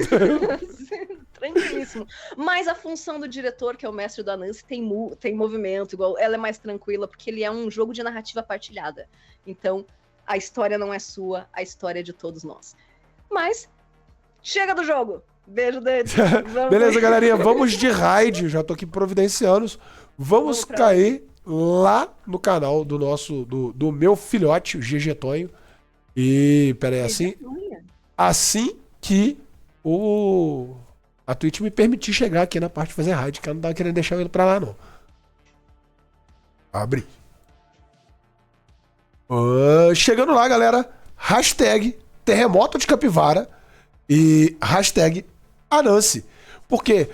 Tranquilíssimo. Mas a função do diretor, que é o mestre da Nancy, tem movimento, igual ela é mais tranquila, porque ele é um jogo de narrativa partilhada. Então, a história não é sua, a história é de todos nós. Mas, chega do jogo! Beijo, Dani. Beleza, galerinha, vamos de raid, já tô aqui providenciando. Vamos cair lá no canal do meu filhote, o GG Tonho. E, pera aí, assim que a Twitch me permitir chegar aqui na parte de fazer raid, que eu não tava querendo deixar ele pra lá, não. Abre. Chegando lá, galera, hashtag Terremoto de Capivara e hashtag Anansi. Porque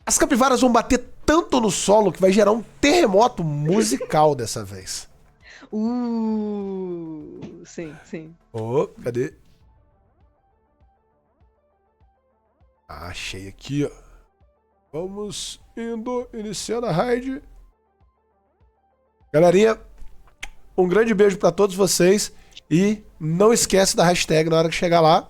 as capivaras vão bater tanto no solo que vai gerar um terremoto musical dessa vez. Sim. Cadê? Achei aqui, ó. Vamos iniciando a raid. Galerinha, um grande beijo pra todos vocês e não esquece da hashtag na hora que chegar lá.